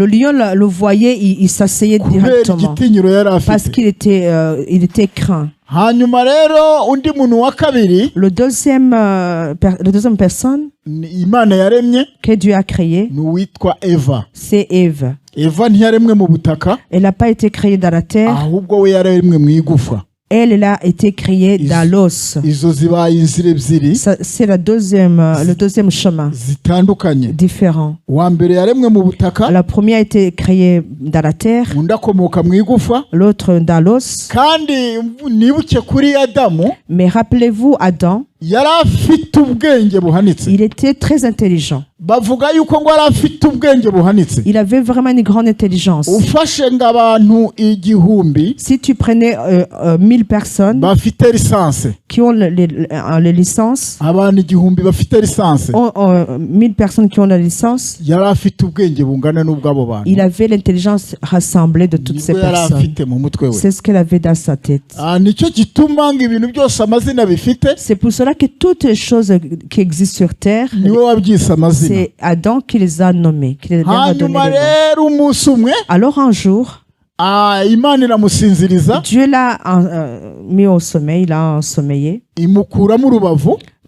lion le voyait, il s'asseyait directement parce qu'il était craint. Le deuxième personne que Dieu a créée, c'est Ève. Elle n'a pas été créée dans la terre. Elle a été créée dans l'os. C'est le deuxième chemin différent. La première a été créée dans la terre, l'autre dans l'os. Mais rappelez-vous Adam, il était très intelligent. Il avait vraiment une grande intelligence. Si tu prenais 1000 personnes qui ont les licences, 1000 personnes qui ont la licence, il avait l'intelligence rassemblée de toutes ces personnes. C'est ce qu'il avait dans sa tête. C'est pour cela que toutes les choses qui existent sur terre, c'est Adam qui les a nommés, qui les a donné les noms. Alors un jour, Dieu l'a mis au sommeil, il a ensommeillé.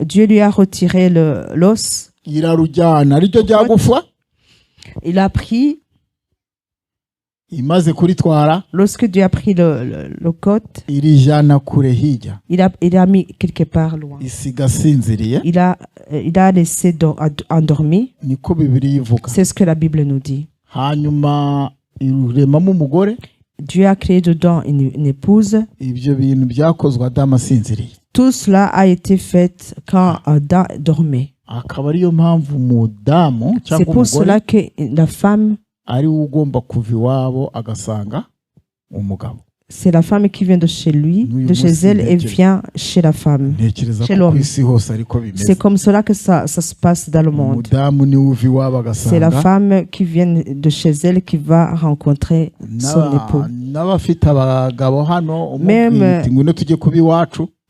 Dieu lui a retiré l'os. Il a pris. Lorsque Dieu a pris le côte, il a mis quelque part loin. Il a laissé endormi. C'est ce que la Bible nous dit. Dieu a créé dedans une épouse. Tout cela a été fait quand Adam dormait. C'est pour cela que la femme, c'est la femme qui vient de chez lui, de chez elle, et vient chez la femme, chez l'homme. C'est comme cela que ça se passe dans le monde. C'est la femme qui vient de chez elle qui va rencontrer son époux. Même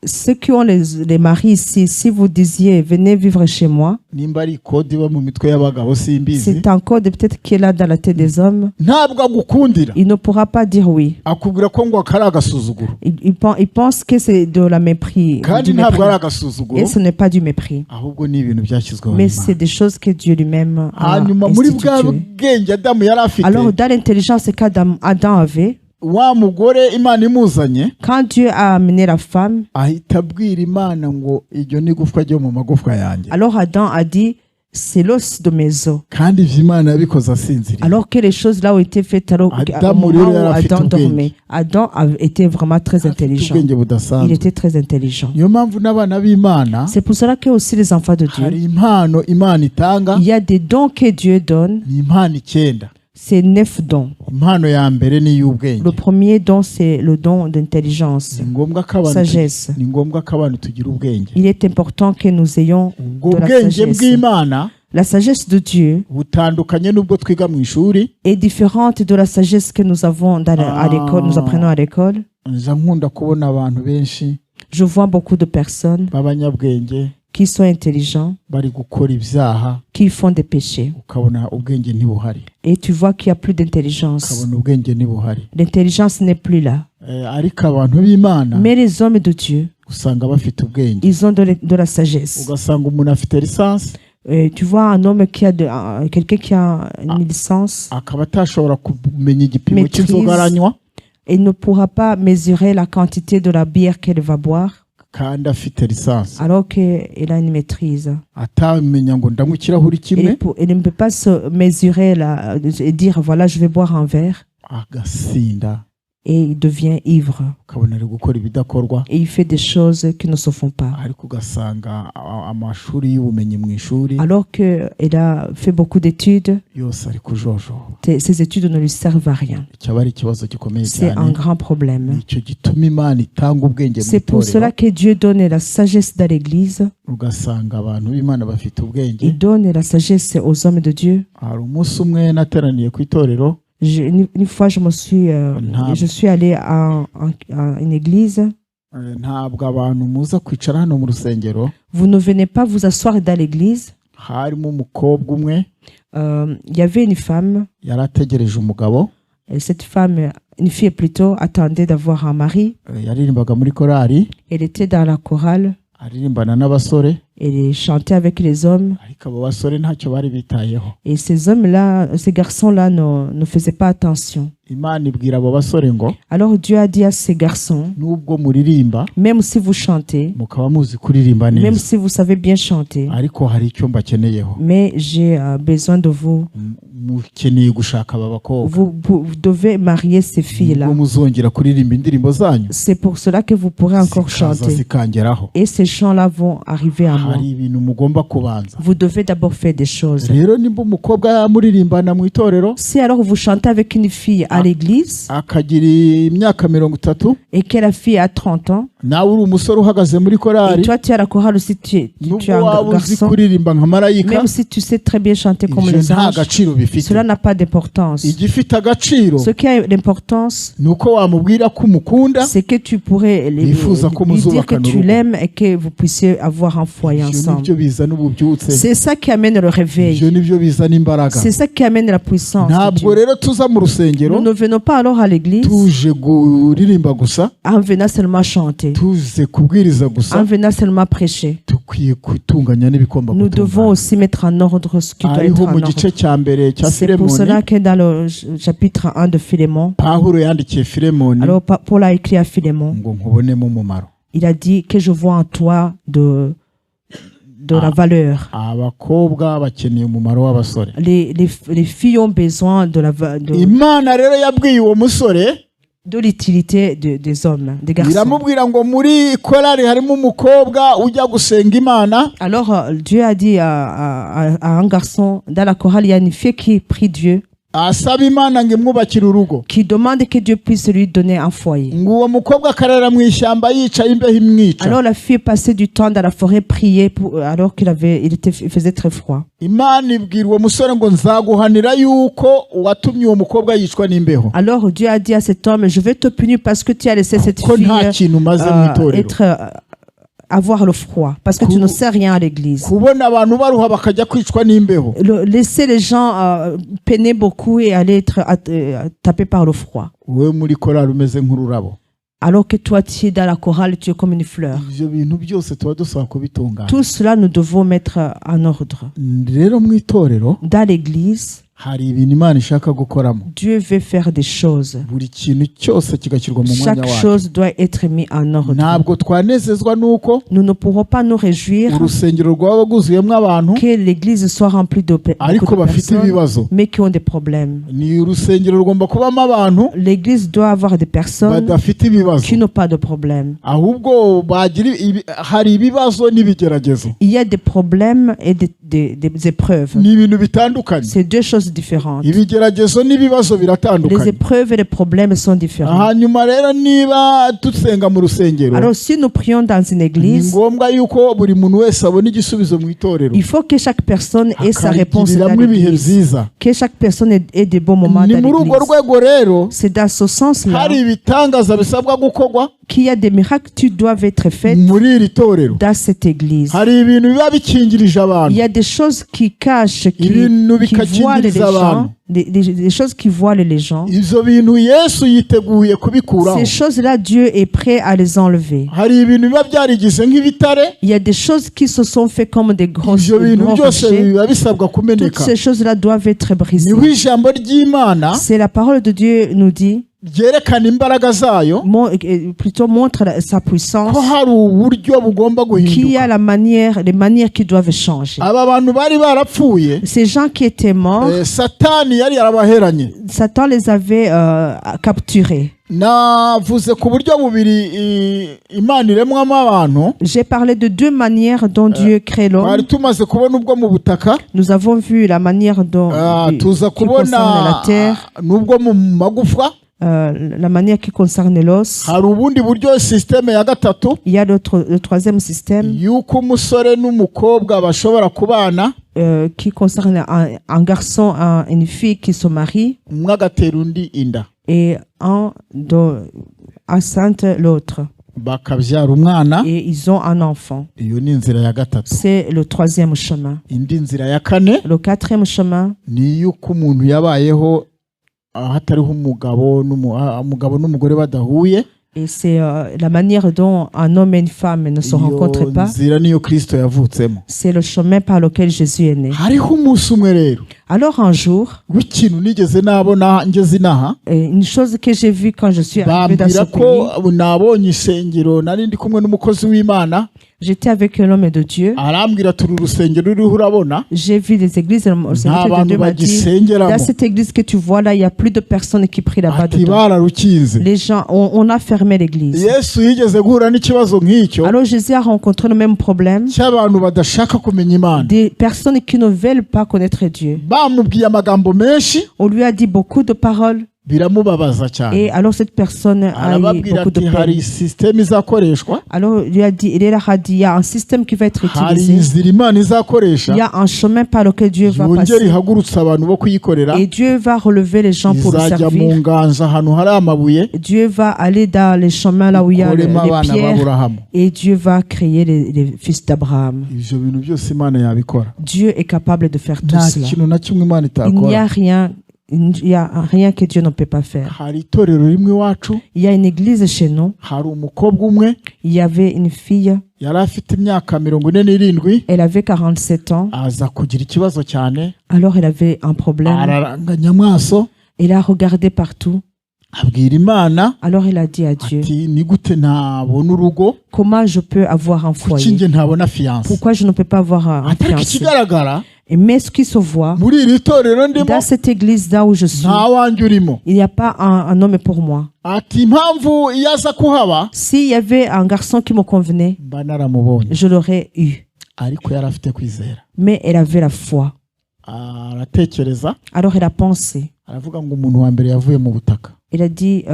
ceux qui ont les maris ici, si vous disiez venez vivre chez moi, c'est un code peut-être qui est là dans la tête des hommes. Il ne pourra pas dire oui. Il pense que c'est de la mépris. Et ce n'est pas du mépris. Mais c'est des choses que Dieu lui-même a instituées. Alors dans l'intelligence qu'Adam avait, quand Dieu a amené la femme, alors Adam a dit, c'est l'os de mes os. Alors que les choses là ont été faites au moment où Adam dormait. Adam était vraiment très intelligent. Il était très intelligent. C'est pour cela que aussi les enfants de Dieu, il y a des dons que Dieu donne. C'est 9 dons. Le premier don, c'est le don d'intelligence, sagesse. Il est important que nous ayons de la sagesse. La sagesse de Dieu est différente de la sagesse que nous avons à l'école, nous apprenons à l'école. Je vois beaucoup de personnes qui sont intelligents, qui font des péchés. Et tu vois qu'il n'y a plus d'intelligence. L'intelligence n'est plus là. Mais les hommes de Dieu, ils ont de la sagesse. Tu vois un homme qui a quelqu'un qui a une licence, maîtrise, il ne pourra pas mesurer la quantité de la bière qu'elle va boire. Alors qu'il a une maîtrise. Il ne peut pas se mesurer et dire voilà, je vais boire un verre. Et il devient ivre. Et il fait des choses qui ne se font pas. Alors qu'il a fait beaucoup d'études, ces études ne lui servent à rien. C'est un grand problème. C'est pour cela que Dieu donne la sagesse dans l'église. Il donne la sagesse aux hommes de Dieu. Une fois, je suis allé à une église. Vous ne venez pas vous asseoir dans l'église. harimo umukobwa umwe il y avait une femme. yarategereje umugabo. Et cette femme, une fille plutôt, attendait d'avoir un mari. yaririmbaga muri korali. Elle était dans la chorale. aririmbana n'abasore. Elle chantait avec les hommes. ariko abo basore ntacyo bari bitayeho. Et ces hommes-là, ces garçons-là ne faisaient pas attention. Imana ibwira abo basore ngo. Alors Dieu a dit à ces garçons, nubwo muririmba, même si vous chantez, mukaba muzi kuririmba neza, même si vous savez bien chanter, ariko hari icyo mbakeneyeho. mais j'ai besoin de vous. mukeneye gushaka aba bakobwa. Vous devez marier ces filles-là. muzongera kuririmba indirimbo zanyu. C'est pour cela que vous pourrez encore chanter. zikangeraho. Et ces chants-là vont arriver à moi. hari ibintu mugomba kubanza. Vous devez d'abord faire des choses. rero nimba umukobwa yamuririmbana mu itorero, si alors vous chantez avec une fille à l'église, akagira imyaka 30, et que la fille a 30 ans, nawe uri umusore uhagaze muri korali, et toi tu es à la chorale aussi, tu es un garçon, kuririmba nka marayika, même si tu sais très bien chanter comme les anges, cela n'a pas d'importance. igifite agaciro, ce qui a l'importance, nuko wamubwira ko umukunda, c'est que tu pourrais lui dire que tu l'aimes et que vous puissiez avoir un foyer ensemble. C'est ça qui amène le réveil. C'est ça qui amène la puissance. Nous ne venons pas alors à l'église en venant seulement chanter, en venant seulement prêcher. Nous devons aussi mettre en ordre ce qui doit être en ordre. C'est pour cela que dans le chapitre 1 de Philémon, alors Paul a écrit à Philémon, il a dit que je vois en toi de la valeur. Les filles ont besoin de l'utilité des hommes, des garçons. Alors Dieu a dit à un garçon, dans la chorale, il y a une fille qui prie Dieu, qui demande que Dieu puisse lui donner un foyer. Alors la fille passait du temps dans la forêt, prier alors il faisait très froid. Alors Dieu a dit à cet homme, je vais te punir parce que tu as laissé cette fille avoir le froid, parce que tu ne sais rien à l'église. Laisser les gens peiner beaucoup et aller être tapés par le froid. Alors que toi, tu es dans la chorale, tu es comme une fleur. Tout cela, nous devons mettre en ordre. Dans l'église, Dieu veut faire des choses. Chaque chose doit être mise en ordre. Nous ne pourrons pas nous réjouir que l'église soit remplie de personnes, mais qui ont des problèmes. L'église doit avoir des personnes qui n'ont pas de problème. Il y a des problèmes et des épreuves. C'est deux choses différentes. Les épreuves et les problèmes sont différents. Alors si nous prions dans une église, il faut que chaque personne ait sa réponse dans l'église, que chaque personne ait des bons moments dans l'église. C'est dans ce sens-là qu'il y a des miracles qui doivent être faits dans cette église. Il y a des choses qui cachent, qui voilent les gens, des choses qui voilent les gens. Ces choses-là, Dieu est prêt à les enlever. Il y a des choses qui se sont faites comme des gros rochers. Toutes ces choses-là doivent être brisées. C'est la parole de Dieu nous dit, plutôt montre sa puissance, qu'il y a les manières qui doivent changer. Ces gens qui étaient morts, Satan les avait capturés. J'ai parlé de deux manières dont Dieu crée l'homme. Nous avons vu la manière dont qui concerne la terre, la manière qui concerne l'os. Il y a le troisième système qui concerne un garçon et une fille qui se marient et un enceinte l'autre. bakabyara umwana, et ils ont un enfant. iyo ni inzira ya gatatu. C'est le troisième chemin. Indi nzira ya kane, Le quatrième chemin, ni yuko umuntu yabayeho hatariho umugabo n'umugore badahuye. et c'est la manière dont un homme et une femme ne se rencontrent pas. Nzira niyo Kristo yavutsemo. C'est le chemin par lequel Jésus est né. Hariho umunsi umwe rero, Alors un jour, w'ikintu nigeze nabona ngeze inaha, une chose que j'ai vue quand je suis arrivé dans ce bambwira pays, ko nabonye isengero, nari ndi kumwe n'umukozi w'Imana, j'étais avec un homme de Dieu. arambwira turi urusengero ruriho urabona, J'ai vu les églises, le nta serviteur de bantu Dieu m'a dit, bagisengeramo, dans cette église que tu vois là, il n'y a plus de personnes qui prient là-bas ati dedans. bararukinze. Les gens, on a fermé l'église. Yesu yigeze guhura n'ikibazo nk'icyo Alors Jésus a rencontré le même problème, cy'abantu badashaka kumenya Imana. des personnes qui ne veulent pas connaître Dieu. Bamubwiye amagambo menshi, On lui a dit beaucoup de paroles, biramubabaza cyane. et alors cette personne a eu Arababwira beaucoup de ati hari peine. système izakoreshwa, Alors il lui a dit, il a dit, il y a un système qui va être hari utilisé. inzira Imana izakoresha, Il y a un chemin par lequel Dieu va yongere passer. ihagurutse abantu bo kuyikorera, Et Dieu va relever les gens pour le izajya mu servir. nganja ahantu hari amabuye, Dieu va aller dans les chemins là où il y a les ikoremo abana pierres. b'Aburahamu. Et Dieu va créer les fils d'Abraham. Ivyo bintu byose Imana yabikora. Dieu est capable de faire tout Nta cela. kintu na kimwe Imana Il n'y a itakora. rien, il y a rien que Dieu ne peut pas faire. Hari itorero rimwe iwacu, Il y a une église chez nous. hari umukobwa umwe Il y avait une fille. yari afite imyaka 47, Elle avait 47 ans. aza kugira ikibazo cyane, Alors elle avait un problème. araranganya amaso, Elle a regardé partout. abwira Imana Alors elle a dit à Dieu, ati ni gute ntabona urugo, comment je peux avoir un kuki foyer? njye ntabona fiance. Pourquoi je ne peux pas avoir un Ariko fiancé? ikigaragara Mais ce qui se voit, muri iri torero ndimo, dans cette église là où je suis, nta wanjye urimo. il n'y a pas un homme pour moi. Ati impamvu iyo aza kuhaba S'il y avait un garçon qui me convenait, mba naramubonye. je l'aurais eu. Ariko yari afite kwizera, Mais elle avait la foi. aratekereza, Alors elle a pensé. aravuga ngo umuntu wa mbere yavuye mu butaka. Elle a dit,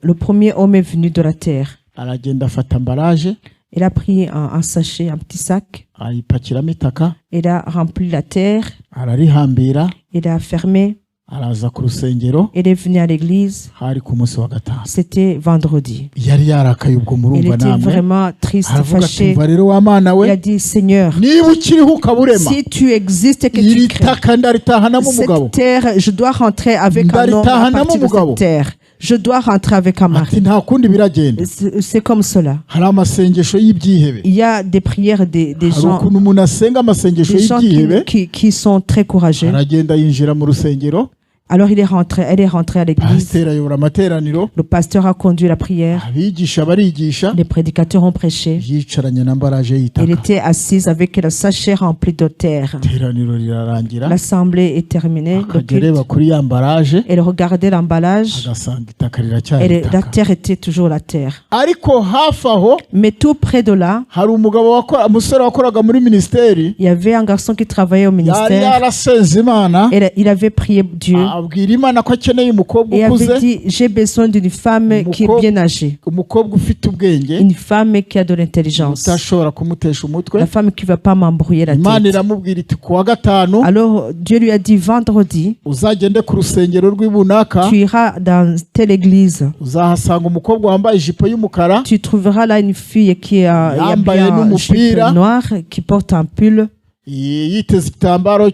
le premier homme est venu de la terre. Aragenda afata ambaraje, Elle a pris un sachet, un petit sac. ayipakiramo itaka, Elle a rempli la terre. ararihambira, Elle a fermé. araza ku rusengero. Elle est venue à l'église. Hari ku munsi wa gatanu. C'était vendredi. Yari yarakaye ubwo Elle murumva était namwe. vraiment triste, Aravuga ati fâchée. umva rero wa mana Elle we, a dit, Seigneur, niba ukiriho ukaburema, si tu existes et que iri tu crées, taka ndaritahanamo umugabo. cette terre, je dois rentrer avec un homme à partir de cette terre. Je dois rentrer avec un mari. Ati nta kundi biragenda. C'est comme cela. Hari amasengesho y'ibyihebe. Il y a des prières des Hari gens, ukuntu umuntu asenga amasengesho des gens y'ibyihebe, qui sont très courageux. aragenda yinjira mu rusengero, Alors elle est rentrée à l'église. pasiteri ayobora amateraniro, Le pasteur a conduit la prière. abigisha barigisha, Les prédicateurs ont prêché. yicaranye na mbaraje Elle y'itaka. était assise avec le sachet rempli de terre. Iteraniro rirarangira, L'assemblée est terminée. Le akajya culte. areba kuri ya mbaraje, Elle regardait l'emballage. agasanga itaka riracyari Et la itaka. terre était toujours la terre. Ariko hafi aho Mais tout près de là, hari umusore wakoraga muri minisiteri, il y avait un garçon qui travaillait au yari ministère. yarasenze Imana, Il avait prié Dieu. abwira Imana ko akeneye umukobwa Et ukuze, avait dit, j'ai besoin d'une femme qui est bien âgée. umukobwa ufite ubwenge, Une femme qui a de l'intelligence. utashobora kumutesha umutwe. La femme qui ne va pas m'embrouiller la Imana tête. iramubwira iti kuwa gatanu Alors Dieu lui a dit, vendredi, uzagende ku rusengero rw'ibunaka, tu iras dans telle église. uzahasanga umukobwa wambaye ijipo y'umukara, Tu trouveras là une fille qui a Yambaye bien un n'umupira. jupe noire, qui porte un pull, yiteze igitambaro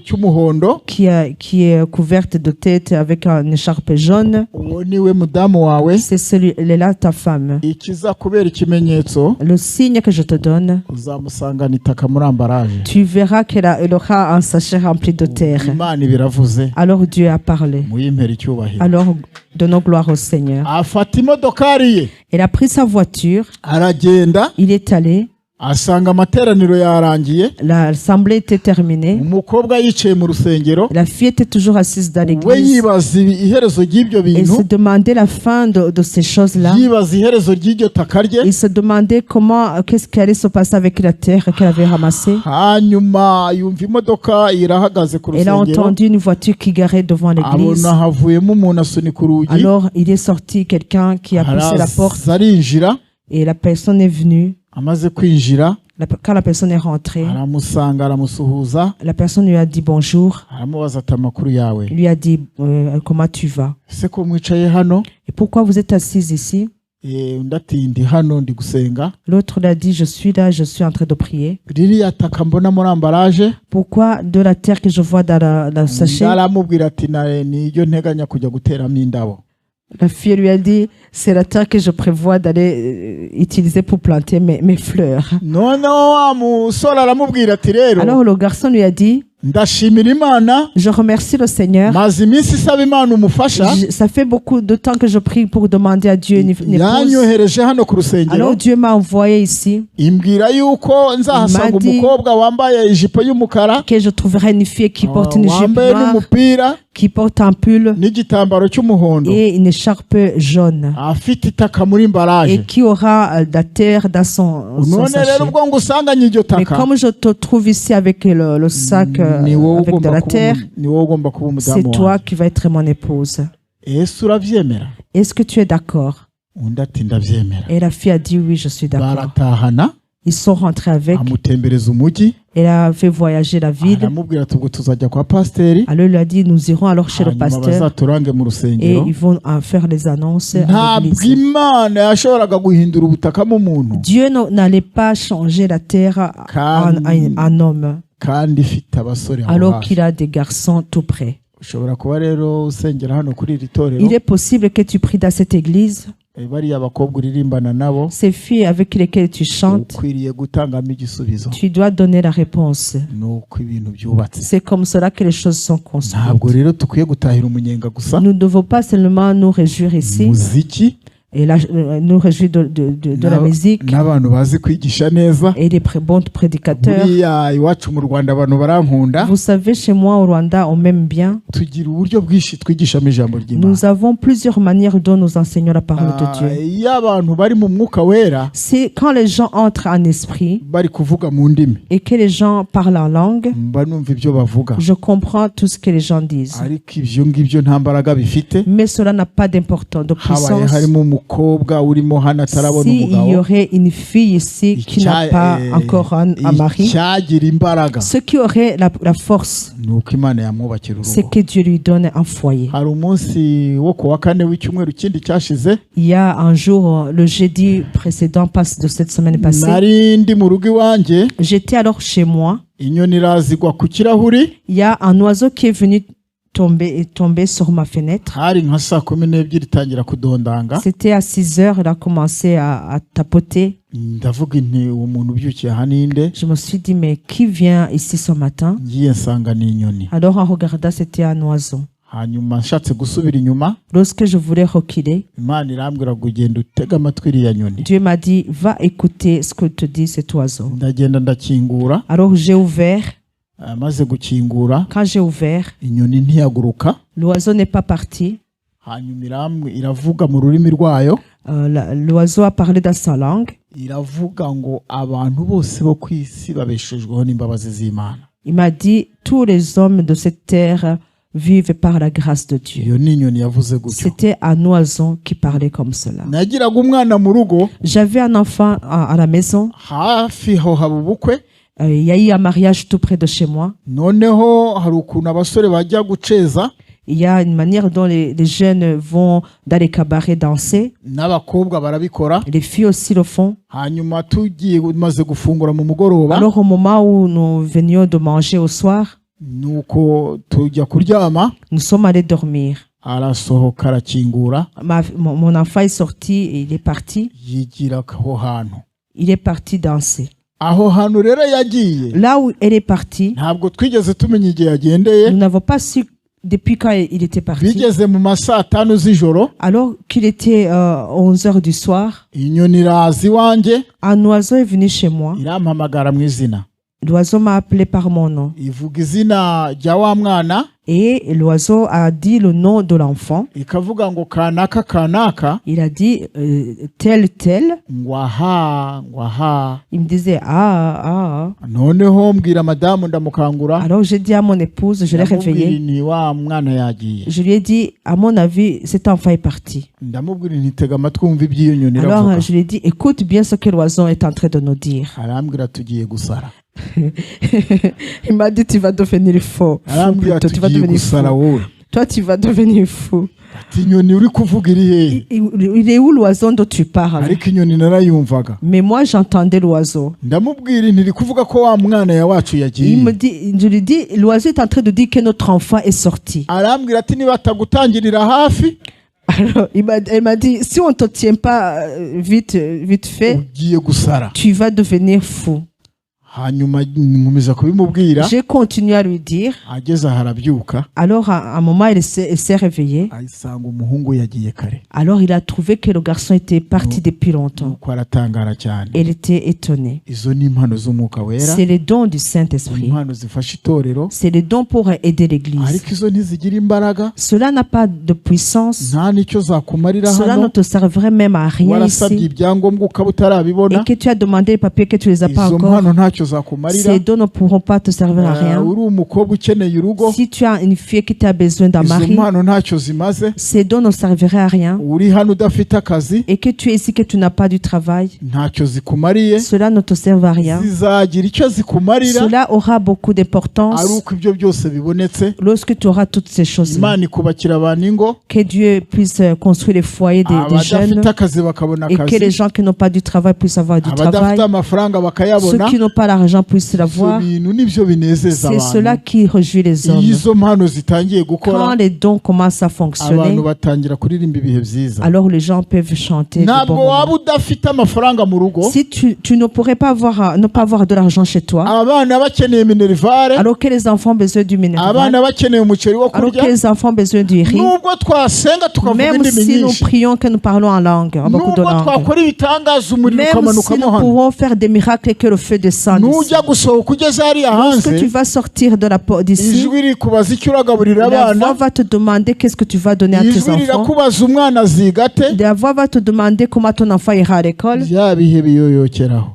cy'umuhondo. qui est couverte de tête avec une écharpe jaune. Uwo niwe mudamu wawe. C'est celui-là ta femme. Ikiza kubera ikimenyetso, Le signe que je te donne, uzamusangana itaka muri ambaraje. tu verras elle aura un sachet rempli de terre. Imana ibiravuze, Alors Dieu a parlé. muyimpere icyubahiro. Alors donnons gloire au Seigneur. Afata imodokari ye, Il a pris sa voiture, aragenda, il est allé, asanga amateraniro yarangiye, l'assemblée était terminée, umukobwa yicaye mu rusengero, la fille était toujours assise dans we l'église. yibaza iherezo ry'ibyo Elle bintu, se demandait la fin de ces choses-là. yibaza iherezo ry'iryo taka rye. Il se demandait qu'est-ce qui allait se passer avec la terre qu'elle avait ramassée. Hanyuma yumva imodoka irahagaze ku Elle a rusengero, entendu une voiture qui garait devant l'église. abona havuyemo umuntu asunika urugi, Alors il est sorti quelqu'un qui a poussé la porte araza arinjira, et la personne est venue. amaze kwinjira Quand la personne est rentrée, aramusanga, aramusuhuza, la personne lui a dit bonjour. aramubaza ati amakuru yawe, Il lui a dit comment tu vas ese ko mwicaye hano, et pourquoi vous êtes assise ici. L'autre lui a dit, je suis là, je suis en train de prier. Pourquoi de la terre que je vois dans le sachet? La fille lui a dit, c'est la terre que je prévois d'aller utiliser pour planter mes fleurs. Alors le garçon lui a dit, je remercie le Seigneur. Ça fait beaucoup de temps que je prie pour demander à Dieu une épouse. Alors Dieu m'a envoyé ici. Il m'a dit que je trouverai une fille qui porte une jupe noire, qui porte un pull et une écharpe jaune et qui aura de la terre dans son sachet. Mais comme je te trouve ici avec le sac avec de la terre, c'est toi qui vas être mon épouse. Est-ce que tu es d'accord? Et la fille a dit oui, je suis d'accord. Ils sont rentrés avec. Elle a fait voyager la ville. Alors il a dit, nous irons alors chez le pasteur et ils vont faire les annonces à l'église. Dieu n'allait pas changer la terre en un homme alors qu'il a des garçons tout près. Il est possible que tu pries dans cette église. Ces filles avec lesquelles tu chantes, tu dois donner la réponse. C'est comme cela que les choses sont construites. Nous ne devons pas seulement nous réjouir ici et nous réjouir de la musique et des bons prédicateurs. Vous savez, chez moi au Rwanda, on m'aime bien. Nous avons plusieurs manières dont nous enseignons la parole de Dieu. C'est quand les gens entrent en esprit et que les gens parlent en langue, je comprends tout ce que les gens disent. Mais cela n'a pas d'importance, de puissance. S'il y aurait une fille ici qui n'a pas encore un mari, ce qui aurait la force, c'est que Dieu lui donne un foyer. Il y a un jour, le jeudi précédent de cette semaine passée, j'étais alors chez moi. Il y a un oiseau qui est venu tomber sur ma fenêtre. C'était à 6 heures, il a commencé à tapoter. Je me suis dit, mais qui vient ici ce matin? Alors en regardant, c'était un oiseau. Lorsque je voulais reculer, Dieu m'a dit, va écouter ce que te dit cet oiseau. Alors j'ai ouvert. Quand j'ai ouvert, l'oiseau n'est pas parti. L'oiseau a parlé dans sa langue. Il m'a dit, tous les hommes de cette terre vivent par la grâce de Dieu. C'était un oiseau qui parlait comme cela. J'avais un enfant à la maison. Il y a eu un mariage tout près de chez moi. Il y a une manière dont les jeunes vont dans les cabarets danser. Les filles aussi le font. Alors au moment où nous venions de manger au soir, nous sommes allés dormir. Mon enfant est sorti et il est parti. Il est parti danser. Là où elle est partie, nous n'avons pas su depuis quand il était parti. Alors qu'il était 11 heures du soir, un oiseau est venu chez moi. L'oiseau m'a appelé par mon nom. Et l'oiseau a dit le nom de l'enfant. Il a dit tel. Il me disait Alors j'ai dit à mon épouse, je l'ai réveillée. Je lui ai dit, à mon avis, cet enfant est parti. Alors je lui ai dit, écoute bien ce que l'oiseau est en train de nous dire. Il m'a dit, tu vas devenir faux. Tu vas devenir fou. Toi, tu vas devenir fou. Il est où l'oiseau dont tu parles? Mais moi, j'entendais l'oiseau. Il me dit, je lui dis, l'oiseau est en train de dire que notre enfant est sorti. Alors, elle m'a dit, si on ne te tient pas vite fait, tu vas devenir fou. J'ai continué à lui dire. Alors à un moment il s'est réveillé. Alors il a trouvé que le garçon était parti depuis longtemps. Il était étonné. C'est les dons du Saint-Esprit. C'est les dons pour aider l'Église. Cela n'a pas de puissance. Cela ne te servirait même à rien ici. Et que tu as demandé les papiers que tu les as pas encore. Ces dons ne pourront pas te servir à rien. Si tu as une fille qui a besoin d'un mari, ces dons ne serviraient à rien. Et que tu es ici, que tu n'as pas du travail, cela ne te sert à rien. Cela aura beaucoup d'importance lorsque tu auras toutes ces choses-là. Que Dieu puisse construire les foyers des jeunes et que les gens qui n'ont pas du travail puissent avoir du travail. Ceux qui n'ont pas l'argent puissent l'avoir. C'est cela qui réjouit les hommes. Quand les dons commencent à fonctionner, alors les gens peuvent chanter de bons moments. Si tu ne pourrais pas avoir, ne pas avoir de l'argent chez toi, alors que les enfants ont besoin du minéral, alors que les enfants ont besoin du riz, même si nous prions, que nous parlons en langue, en beaucoup de langues, même si nous pourrons faire des miracles et que le feu descende ici, lorsque tu vas sortir de la porte d'ici, la voix va te demander qu'est-ce que tu vas donner à tes enfants. La voix va te demander comment ton enfant ira à l'école.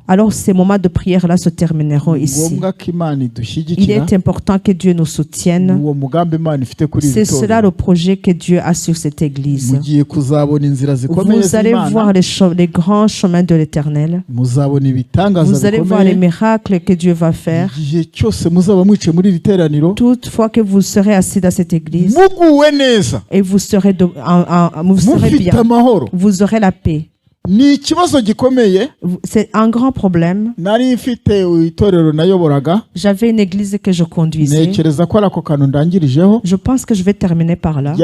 Alors ces moments de prière là se termineront ici. Il est important que Dieu nous soutienne. C'est cela le projet que Dieu a sur cette église. Vous allez voir les grands chemins de l'Éternel. Vous allez voir les miracles que Dieu va faire. Toutefois que vous serez assis dans cette église et vous serez bien, vous aurez la paix. C'est un grand problème. J'avais une église que je conduisais. Je pense que je vais terminer par là.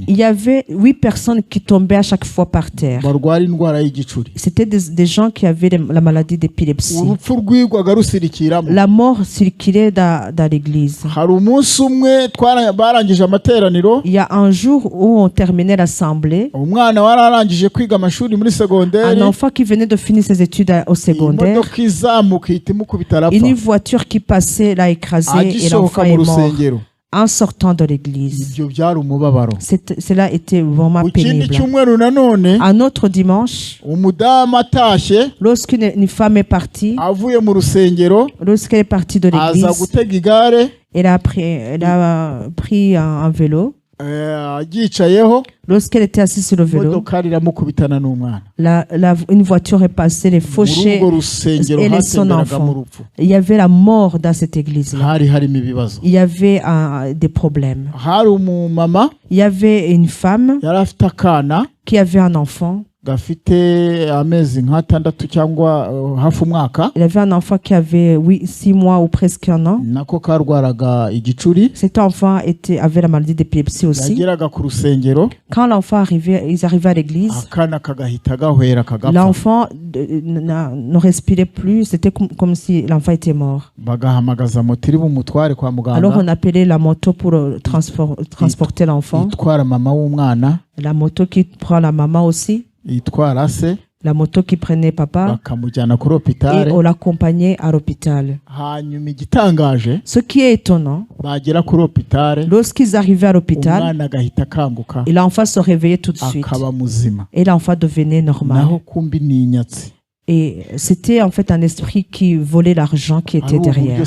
Il y avait 8 personnes qui tombaient à chaque fois par terre. C'était des gens qui avaient la maladie d'épilepsie. La mort circulait dans l'église. Il y a un jour où on terminait l'assemblée. Un enfant qui venait de finir ses études au secondaire, une voiture qui passait l'a écrasé et l'enfant est mort en sortant de l'église. Cela était vraiment pénible. Un autre dimanche, lorsqu'une femme est partie, lorsqu'elle est partie de l'église, elle a pris un vélo. Lorsqu'elle était assise sur le vélo, une voiture est passée, les fauchés et son enfant. Il y avait la mort dans cette église-là. Il y avait des problèmes. Il y avait une femme qui avait un enfant. Il avait un enfant qui avait 6 mois ou presque un an. Cet enfant avait la maladie d'épilepsie aussi. Quand l'enfant arrivait, ils arrivaient à l'église, l'enfant ne respirait plus. C'était comme si l'enfant était mort. Alors on appelait la moto pour transporter l'enfant. La moto qui prend la maman aussi. La moto qui prenait papa et on l'accompagnait à l'hôpital. Ce qui est étonnant, lorsqu'ils arrivaient à l'hôpital, l'enfant se réveillait tout de suite et l'enfant devenait normal. Et c'était en fait un esprit qui volait l'argent qui était derrière.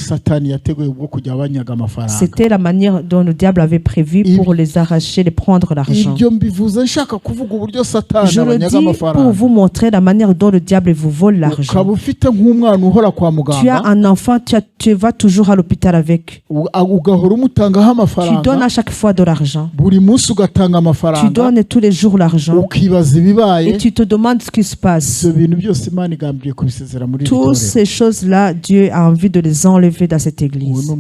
C'était la manière dont le diable avait prévu pour les arracher, les prendre l'argent. Je le dis pour vous montrer la manière dont le diable vous vole l'argent. Tu as un enfant, tu vas toujours à l'hôpital avec. Tu donnes à chaque fois de l'argent. Tu donnes tous les jours l'argent. Et tu te demandes ce qui se passe. Toutes ces choses-là, Dieu a envie de les enlever dans cette église.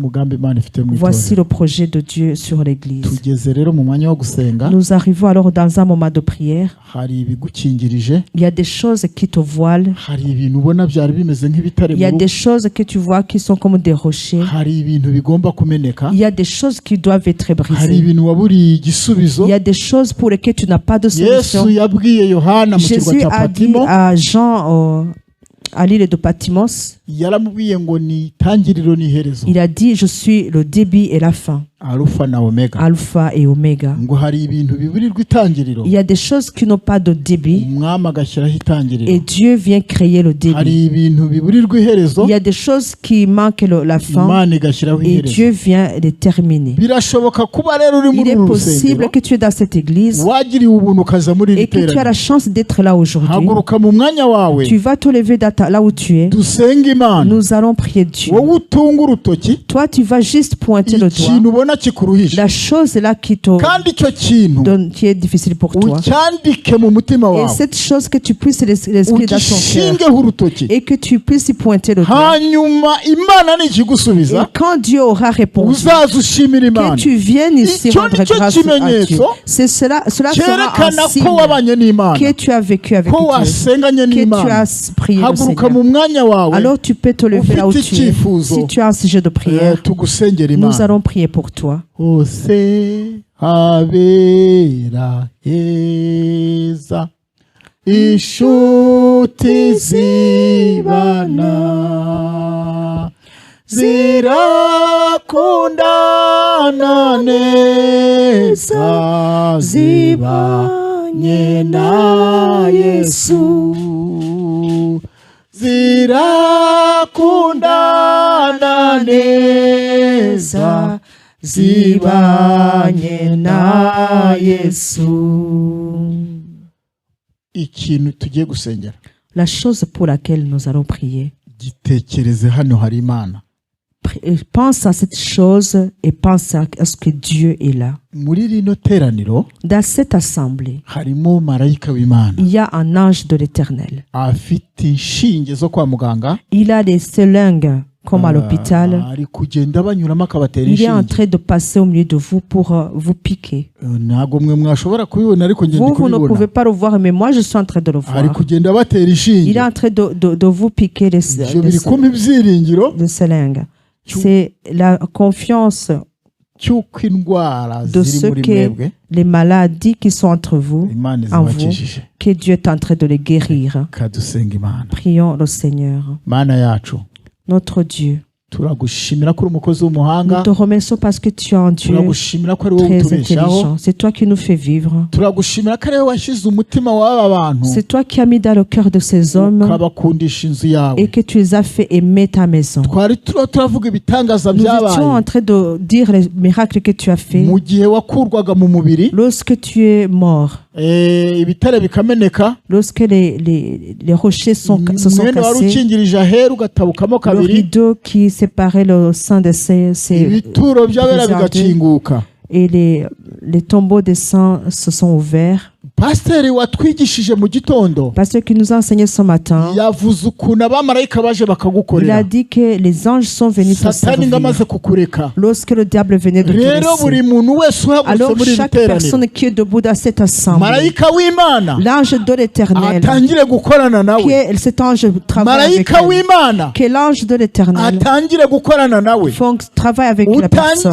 Voici le projet de Dieu sur l'église. Nous arrivons alors dans un moment de prière. Il y a des choses qui te voilent. Il y a des choses que tu vois qui sont comme des rochers. Il y a des choses qui doivent être brisées. Il y a des choses pour lesquelles tu n'as pas de solution. Jésus a dit à Jean à l'île de Patmos, il a dit, je suis le début et la fin. Alpha et Oméga. Il y a des choses qui n'ont pas de début et Dieu vient créer le début. Il y a des choses qui manquent la fin et Dieu vient les terminer. Il est possible que tu es dans cette église et que tu as la chance d'être là aujourd'hui. Tu vas te lever là où tu es. Nous allons prier Dieu. Toi, tu vas juste pointer le doigt. La chose là qui est difficile pour toi. Et cette chose que tu puisses l'inscrire dans ton cœur. Et que tu puisses y pointer le doigt. Et quand Dieu aura répondu, que tu viennes ici rendre grâce à Dieu. Cela sera un signe que tu as vécu avec Dieu. Que tu as prié le Seigneur. Alors tu peux te lever là où tu es. Si tu as un sujet de prière, nous allons prier pour toi. Ose habera heza inshuti zibana zirakundana neza zibanye na Yesu zirakundana neza zibanye na Yesu. Ikintu tugiye gusengera. La chose pour laquelle nous allons prier. Gitekereze hano hari Imana. Pense à cette chose et pense à ce que Dieu est là. Dans cette assemblée, il y a un ange de l'Éternel. Il a des seringues comme à l'hôpital. Il est en train de passer au milieu de vous pour vous piquer. Vous ne pouvez pas le voir, mais moi je suis en train de le voir. Il est en train de vous piquer les seringues. C'est la confiance de ceux que les maladies qui sont entre vous, en vous, que Dieu est en train de les guérir. Prions le Seigneur. Notre Dieu. Nous te remercions parce que tu es un Dieu très intelligent. C'est toi qui nous fais vivre. C'est toi qui as mis dans le cœur de ces hommes et que tu les as fait aimer ta maison. Nous étions en train de dire les miracles que tu as fait lorsque tu es mort. Lorsque les rochers se sont cassés, le rideau qui séparait le sang de ces et les tombeaux de sang se sont ouverts. Pasteur qui nous a enseigné ce matin, il a dit que les anges sont venus te servir lorsque le diable venait de te laisser. Alors chaque personne qui est debout dans cette assemblée, l'ange de l'Éternel, que cet ange travaille avec elle, que l'ange de l'Éternel travaille avec la personne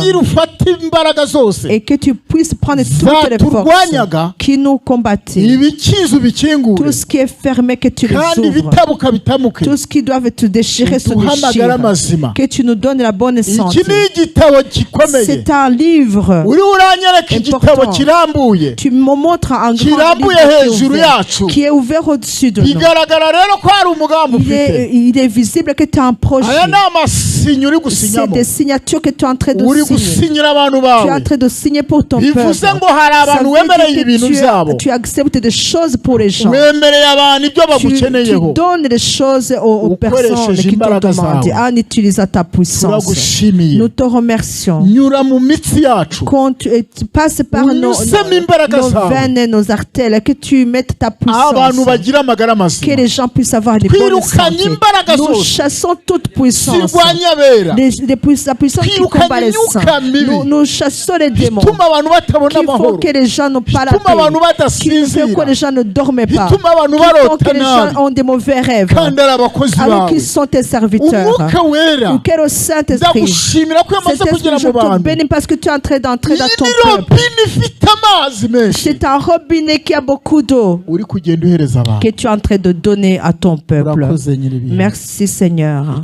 et que tu puisse prendre toutes les forces qui nous combattaient. Tout ce qui est fermé, que tu les ouvres. Tout ce qui doit te déchirer, se déchire. Que tu nous donnes la bonne santé. C'est un livre important. Tu me montres un grand livre qui est ouvert au-dessus de nous. Il est visible que tu as un projet. C'est des signatures que tu es en train de signer. Tu es en train de signer pour ton peuple. Ça veut dire que tu acceptes des choses pour les gens. Tu donnes des choses aux personnes qui te demandent en utilisant ta puissance. Nous te remercions. Quand tu passes par nos veines et nos artères, que tu mettes ta puissance. Que les gens puissent avoir des bonnes santé. Nous chassons toute puissance. La puissance qui combat les saints. Nous chassons les démons. Qu'il faut que les gens n'ont pas la paix. Qu'il faut que les gens ne dorment pas. Qu'il faut que les gens ont des mauvais rêves. Alors qu'ils sont tes serviteurs. Ou que le Saint-Esprit. Cet esprit, je te bénis parce que tu es en train d'entrer dans ton peuple. C'est un robinet qui a beaucoup d'eau que tu es en train de donner à ton peuple. Merci Seigneur.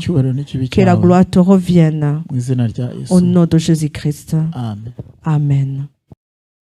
Que la gloire te revienne. Au nom de Jésus-Christ. Amen.